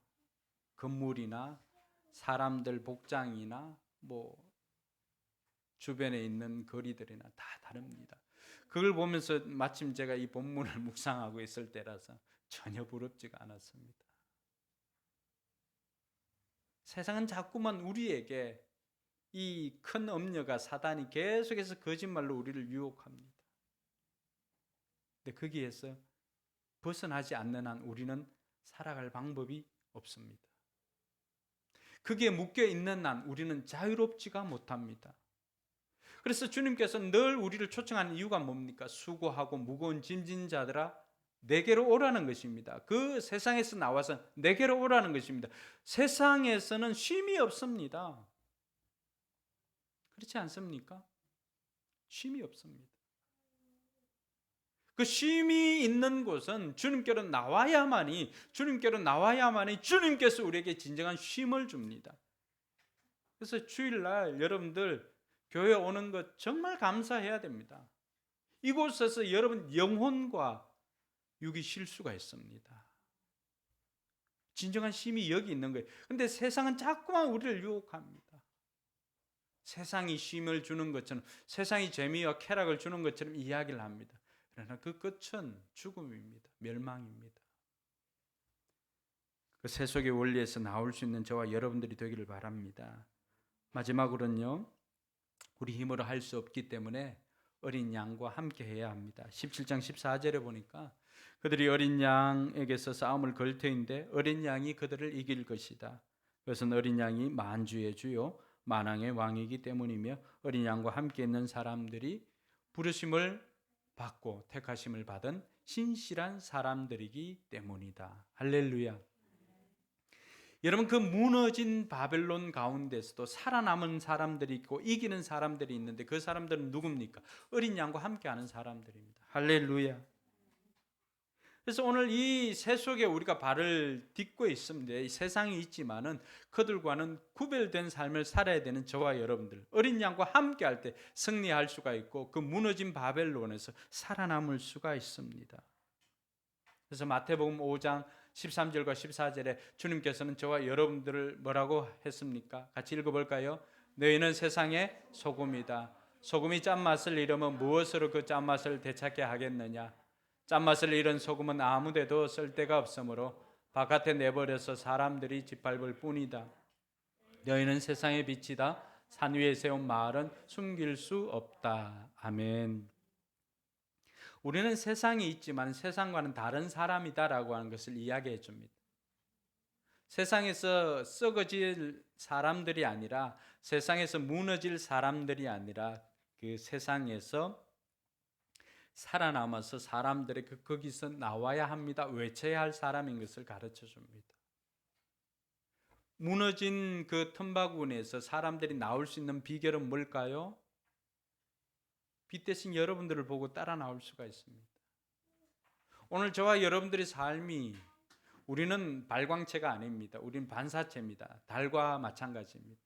건물이나 사람들 복장이나 뭐 주변에 있는 거리들이나 다 다릅니다. 그걸 보면서 마침 제가 이 본문을 묵상하고 있을 때라서 전혀 부럽지가 않았습니다. 세상은 자꾸만 우리에게 이 큰 엄녀가 사단이 계속해서 거짓말로 우리를 유혹합니다. 근데 거기에서 벗어나지 않는 한 우리는 살아갈 방법이 없습니다. 그게 묶여 있는 한 우리는 자유롭지가 못합니다. 그래서 주님께서 늘 우리를 초청하는 이유가 뭡니까? 수고하고 무거운 짐진 자들아 내게로 오라는 것입니다. 그 세상에서 나와서 내게로 오라는 것입니다. 세상에서는 쉼이 없습니다. 그렇지 않습니까? 쉼이 없습니다. 그 쉼이 있는 곳은 주님께로 나와야만이 주님께서 우리에게 진정한 쉼을 줍니다. 그래서 주일날 여러분들 교회 오는 것 정말 감사해야 됩니다. 이곳에서 여러분 영혼과 육이 쉴 수가 있습니다. 진정한 쉼이 여기 있는 거예요. 근데 세상은 자꾸만 우리를 유혹합니다. 세상이 쉼을 주는 것처럼, 세상이 재미와 쾌락을 주는 것처럼 이야기를 합니다. 그러나 그 끝은 죽음입니다. 멸망입니다. 그 세속의 원리에서 나올 수 있는 저와 여러분들이 되기를 바랍니다. 마지막으로는요, 우리 힘으로 할 수 없기 때문에 어린 양과 함께 해야 합니다. 17장 14절에 보니까 그들이 어린 양에게서 싸움을 걸 터인데 어린 양이 그들을 이길 것이다. 그것은 어린 양이 만주의 주요 만왕의 왕이기 때문이며 어린 양과 함께 있는 사람들이 부르심을 받고 택하심을 받은 신실한 사람들이기 때문이다. 할렐루야. 여러분, 그 무너진 바벨론 가운데서도 살아남은 사람들이 있고 이기는 사람들이 있는데 그 사람들은 누굽니까? 어린 양과 함께하는 사람들입니다. 할렐루야. 그래서 오늘 이 세속에 우리가 발을 딛고 있습니다. 이 세상이 있지만은 그들과는 구별된 삶을 살아야 되는 저와 여러분들, 어린 양과 함께할 때 승리할 수가 있고 그 무너진 바벨론에서 살아남을 수가 있습니다. 그래서 마태복음 5장 13절과 14절에 주님께서는 저와 여러분들을 뭐라고 했습니까? 같이 읽어볼까요? 너희는 세상의 소금이다. 소금이 짠맛을 잃으면 무엇으로 그 짠맛을 되찾게 하겠느냐? 짠맛을 잃은 소금은 아무데도 쓸 데가 없으므로 바깥에 내버려서 사람들이 짓밟을 뿐이다. 너희는 세상의 빛이다. 산 위에 세운 마을은 숨길 수 없다. 아멘. 우리는 세상이 있지만 세상과는 다른 사람이다라고 하는 것을 이야기해 줍니다. 세상에서 썩어질 사람들이 아니라, 세상에서 무너질 사람들이 아니라 그 세상에서 살아남아서 사람들이 거기서 나와야 합니다. 외쳐야 할 사람인 것을 가르쳐 줍니다. 무너진 그 틈바구니에서 사람들이 나올 수 있는 비결은 뭘까요? 빛 대신 여러분들을 보고 따라 나올 수가 있습니다. 오늘 저와 여러분들의 삶이 우리는 발광체가 아닙니다. 우리는 반사체입니다. 달과 마찬가지입니다.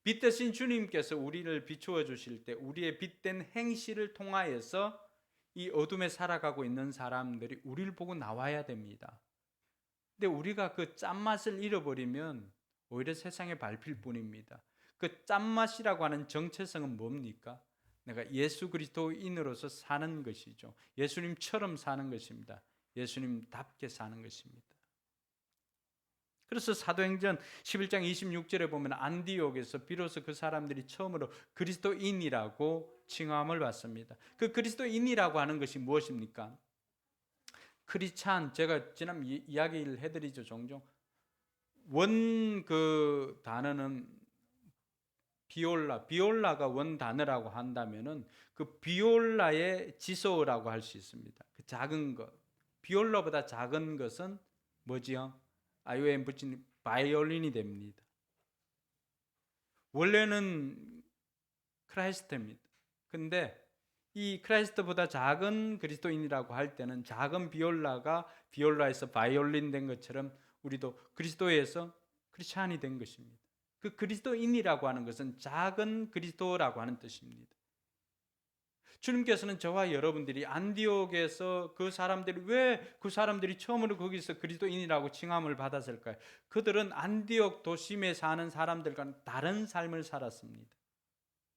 빛 대신 주님께서 우리를 비추어 주실 때 우리의 빛된 행실을 통하여서 이 어둠에 살아가고 있는 사람들이 우리를 보고 나와야 됩니다. 근데 우리가 그 짠맛을 잃어버리면 오히려 세상에 밟힐 뿐입니다. 그 짠맛이라고 하는 정체성은 뭡니까? 내가 예수 그리스도인으로서 사는 것이죠. 예수님처럼 사는 것입니다. 예수님답게 사는 것입니다. 그래서 사도행전 11장 26절에 보면 안디옥에서 비로소 그 사람들이 처음으로 그리스도인이라고 칭함을 받습니다. 그 그리스도인이라고 하는 것이 무엇입니까? 크리스찬, 제가 지난 이야기를 해드리죠. 종종 원 그 단어는 비올라가 원 단어라고 한다면은 그 비올라의 지소라고 할 수 있습니다. 그 작은 것, 비올라보다 작은 것은 뭐지요? IOM 붙인 바이올린이 됩니다. 원래는 크라이스트입니다. 근데 이 크라이스트보다 작은 그리스도인이라고 할 때는 작은 비올라가 비올라에서 바이올린 된 것처럼 우리도 그리스도에서 크리스찬이 된 것입니다. 그 그리스도인이라고 하는 것은 작은 그리스도라고 하는 뜻입니다. 주님께서는 저와 여러분들이 안디옥에서 왜 그 사람들이 처음으로 거기서 그리스도인이라고 칭함을 받았을까요? 그들은 안디옥 도심에 사는 사람들과는 다른 삶을 살았습니다.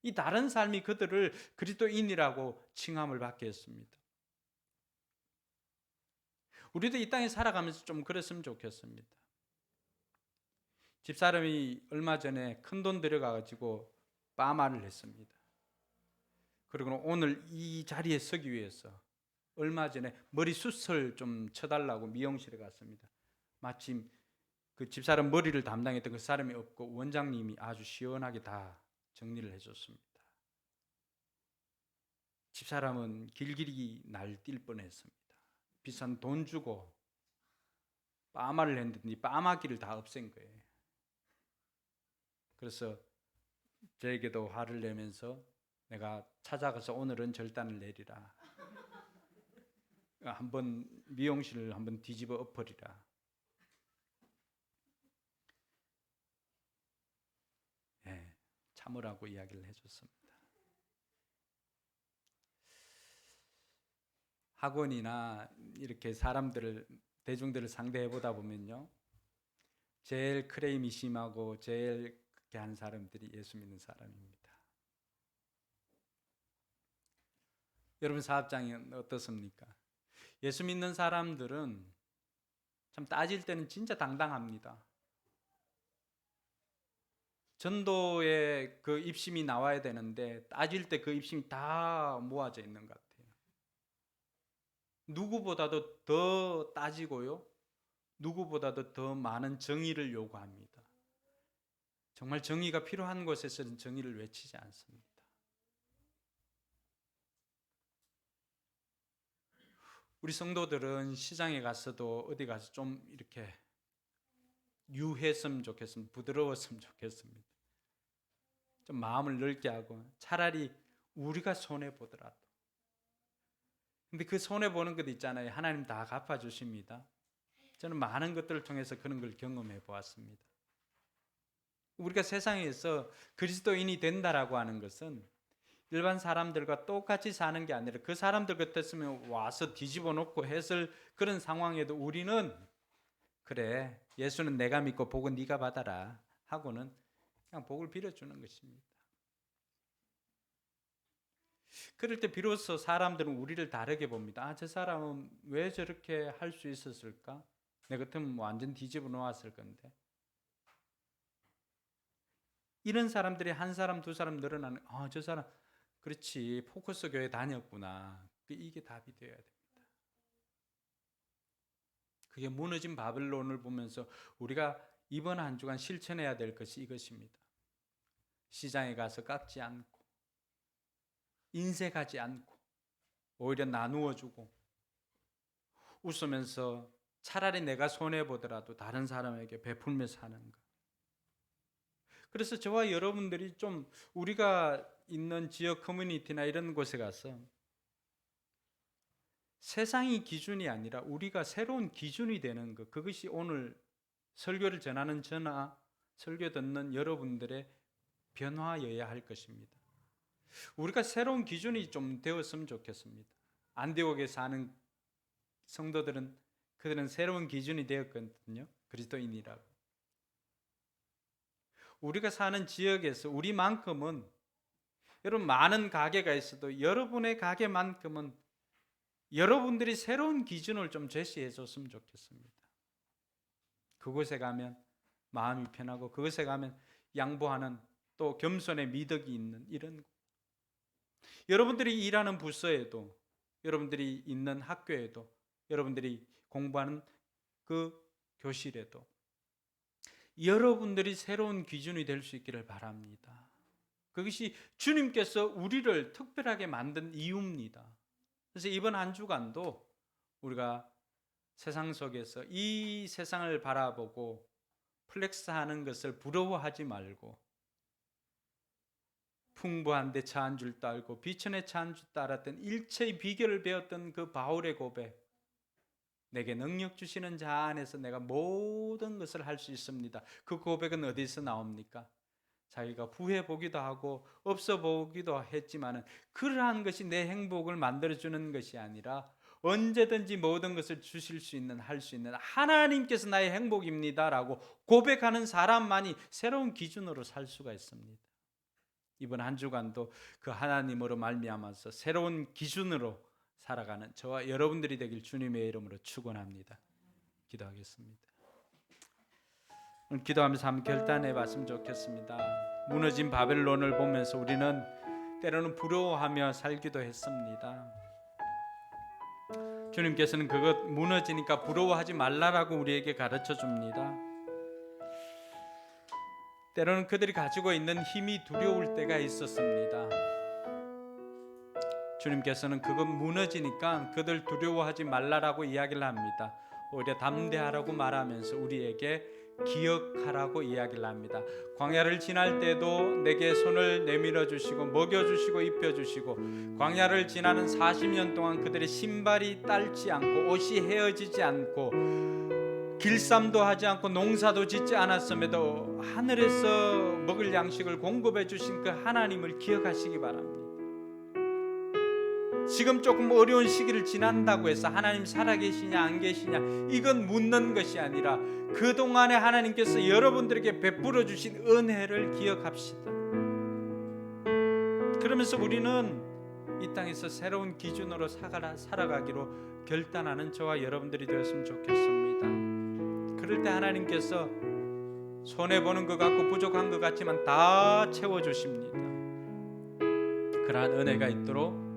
이 다른 삶이 그들을 그리스도인이라고 칭함을 받게 했습니다. 우리도 이 땅에 살아가면서 좀 그랬으면 좋겠습니다. 집사람이 얼마 전에 큰돈 들여가지고 파마를 했습니다. 그리고 오늘 이 자리에 서기 위해서 얼마 전에 머리 숱을 좀 쳐달라고 미용실에 갔습니다. 마침 그 집사람 머리를 담당했던 그 사람이 없고 원장님이 아주 시원하게 다 정리를 해줬습니다. 집사람은 길길이 날뛸 뻔했습니다. 비싼 돈 주고 파마를 했는데 파마기를 다 없앤 거예요. 그래서 저에게도 화를 내면서 내가 찾아가서 오늘은 절단을 내리라. 한번 미용실을 한번 뒤집어 엎어리라. 네, 참으라고 이야기를 해줬습니다. 학원이나 이렇게 대중들을 상대해 보다 보면요, 제일 크레임이 심하고 제일 그렇게 한 사람들이 예수 믿는 사람입니다. 여러분 사업장이 어떻습니까? 예수 믿는 사람들은 참 따질 때는 진짜 당당합니다. 전도에 그 입심이 나와야 되는데 따질 때 그 입심이 다 모아져 있는 것 같아요. 누구보다도 더 따지고요, 누구보다도 더 많은 정의를 요구합니다. 정말 정의가 필요한 곳에서는 정의를 외치지 않습니다. 우리 성도들은 시장에 가서도 어디 가서 좀 이렇게 유했으면 좋겠습니다. 부드러웠으면 좋겠습니다. 좀 마음을 넓게 하고 차라리 우리가 손해보더라도. 근데 그 손해보는 것 있잖아요. 하나님 다 갚아주십니다. 저는 많은 것들을 통해서 그런 걸 경험해 보았습니다. 우리가 세상에서 그리스도인이 된다라고 하는 것은 일반 사람들과 똑같이 사는 게 아니라 그 사람들 같았으면 와서 뒤집어 놓고 했을 그런 상황에도 우리는 그래, 예수는 내가 믿고 복은 네가 받아라 하고는 그냥 복을 빌어주는 것입니다. 그럴 때 비로소 사람들은 우리를 다르게 봅니다. 아, 저 사람은 왜 저렇게 할 수 있었을까? 내 같으면 완전 뒤집어 놓았을 건데. 이런 사람들이 한 사람 두 사람 늘어나는, 저 사람 그렇지, 포커스 교회 다녔구나. 이게 답이 되어야 됩니다. 그게 무너진 바벨론을 보면서 우리가 이번 한 주간 실천해야 될 것이 이것입니다. 시장에 가서 깎지 않고 인색하지 않고 오히려 나누어 주고 웃으면서 차라리 내가 손해보더라도 다른 사람에게 베풀며 사는 것. 그래서 저와 여러분들이 좀 우리가 있는 지역 커뮤니티나 이런 곳에 가서 세상이 기준이 아니라 우리가 새로운 기준이 되는 것, 그것이 오늘 설교를 전하는 저나 설교 듣는 여러분들의 변화여야 할 것입니다. 우리가 새로운 기준이 좀 되었으면 좋겠습니다. 안디옥에 사는 성도들은 그들은 새로운 기준이 되었거든요. 그리스도인이라고. 우리가 사는 지역에서 우리만큼은, 여러분 많은 가게가 있어도 여러분의 가게만큼은 여러분들이 새로운 기준을 좀 제시해 줬으면 좋겠습니다. 그곳에 가면 마음이 편하고, 그곳에 가면 양보하는, 또 겸손의 미덕이 있는 이런 곳. 여러분들이 일하는 부서에도, 여러분들이 있는 학교에도, 여러분들이 공부하는 그 교실에도 여러분들이 새로운 기준이 될 수 있기를 바랍니다. 그것이 주님께서 우리를 특별하게 만든 이유입니다. 그래서 이번 한 주간도 우리가 세상 속에서 이 세상을 바라보고 플렉스하는 것을 부러워하지 말고, 풍부한 데 처한 줄도 알고 비천에 처한 줄도 알았던 일체의 비결을 배웠던 그 바울의 고백, 내게 능력 주시는 자 안에서 내가 모든 것을 할 수 있습니다. 그 고백은 어디서 나옵니까? 자기가 부해 보기도 하고 없어 보기도 했지만은 그러한 것이 내 행복을 만들어주는 것이 아니라 언제든지 모든 것을 주실 수 있는, 할 수 있는 하나님께서 나의 행복입니다라고 고백하는 사람만이 새로운 기준으로 살 수가 있습니다. 이번 한 주간도 그 하나님으로 말미암아서 새로운 기준으로 살아가는 저와 여러분들이 되길 주님의 이름으로 축원합니다. 기도하겠습니다. 오늘 기도하면서 한번 결단해 봤으면 좋겠습니다. 무너진 바벨론을 보면서 우리는 때로는 부러워하며 살기도 했습니다. 주님께서는 그것 무너지니까 부러워하지 말라라고 우리에게 가르쳐 줍니다. 때로는 그들이 가지고 있는 힘이 두려울 때가 있었습니다. 주님께서는 그것 무너지니까 그들 두려워하지 말라라고 이야기를 합니다. 오히려 담대하라고 말하면서 우리에게 기억하라고 이야기를 합니다. 광야를 지날 때도 내게 손을 내밀어 주시고 먹여주시고 입혀주시고, 광야를 지나는 40년 동안 그들의 신발이 딸지 않고 옷이 헤어지지 않고 길쌈도 하지 않고 농사도 짓지 않았음에도 하늘에서 먹을 양식을 공급해 주신 그 하나님을 기억하시기 바랍니다. 지금 조금 어려운 시기를 지난다고 해서 하나님 살아계시냐 안 계시냐 이건 묻는 것이 아니라 그동안에 하나님께서 여러분들에게 베풀어 주신 은혜를 기억합시다. 그러면서 우리는 이 땅에서 새로운 기준으로 살아가기로 결단하는 저와 여러분들이 되었으면 좋겠습니다. 그럴 때 하나님께서 손해보는 것 같고 부족한 것 같지만 다 채워주십니다. 그러한 은혜가 있도록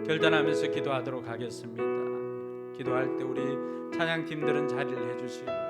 결단하면서 기도하도록 하겠습니다. 기도할 때 우리 찬양팀들은 자리를 해주시고요.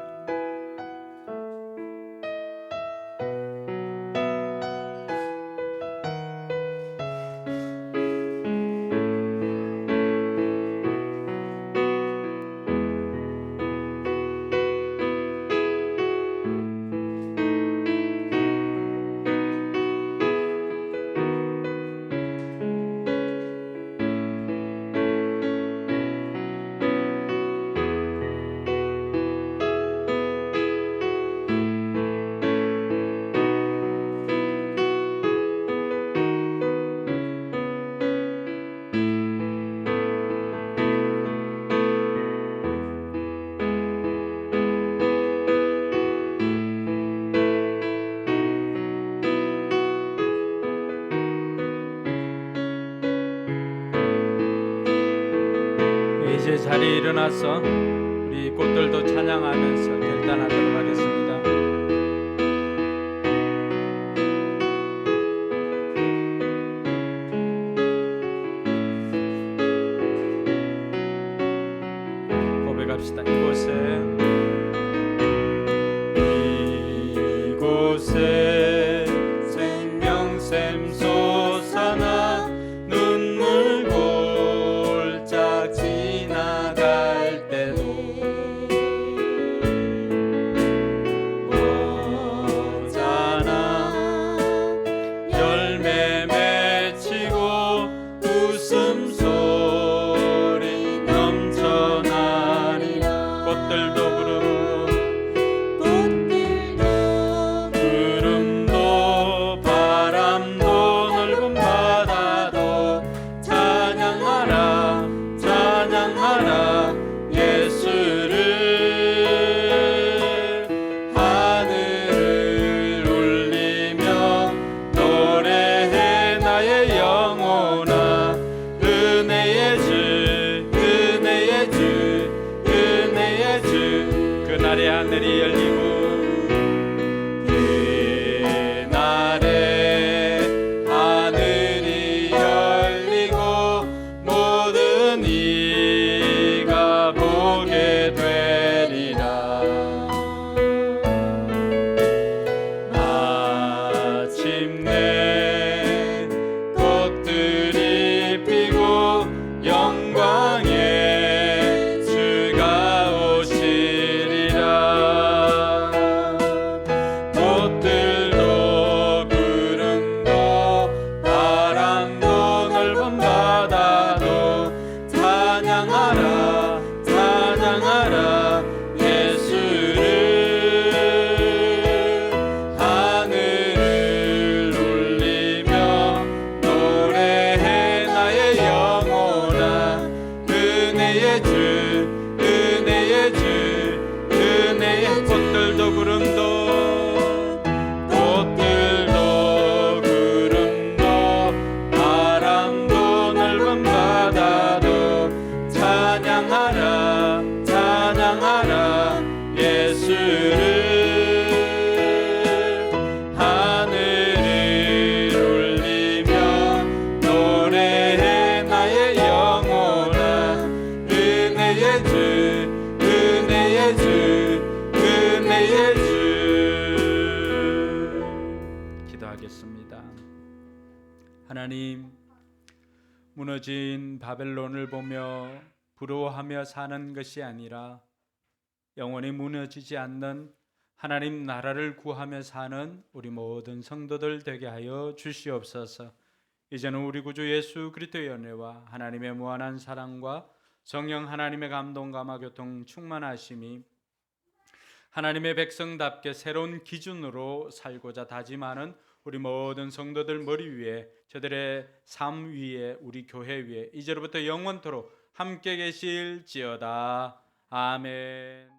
이제 자리에 일어나서 우리 꽃들도 찬양하면서 결단하도록 하겠습니다. 고백합시다. 이곳에 생명샘 솟아나 눈물 골짝 지나갈 때도 꽃들도 구름도 바람도 넓은 바다도 찬양하라 찬양하라 예수를 하늘을 울리며 노래해 나의 영혼아 은혜의 주 은혜의 주 은혜의 주 그날의 하늘이 열리고 그날에 하늘이 열리고 모든 이가 보게 되리라 마침내 꽃들이 피고 영광의 주가 오시리라 꽃들도 구름도 바람도 넓은 바다도 찬양하라 찬양하라 예수를 하늘을 울리며 노래해 나의 영혼아 은혜의 주 은혜의 주 은혜의 꽃들도 구름도 꽃들도 구름도 바람도 넓은 바다도 찬양하라 찬양하라 예수를 하늘을 울리며 노래해 나의 영혼아 은혜의 주 은혜의 주 은혜의 주 기도하겠습니다. 하나님 무너진 바벨론을 보며 부러워하며 사는 것이 아니라 영원히 무너지지 않는 하나님 나라를 구하며 사는 우리 모든 성도들 되게 하여 주시옵소서. 이제는 우리 구주 예수 그리스도의 은혜와 하나님의 무한한 사랑과 성령 하나님의 감동 감화 교통 충만하심이 하나님의 백성답게 새로운 기준으로 살고자 다짐하는 우리 모든 성도들 머리 위에 저들의 삶 위에 우리 교회 위에 이제로부터 영원토록 함께 계실지어다. 아멘.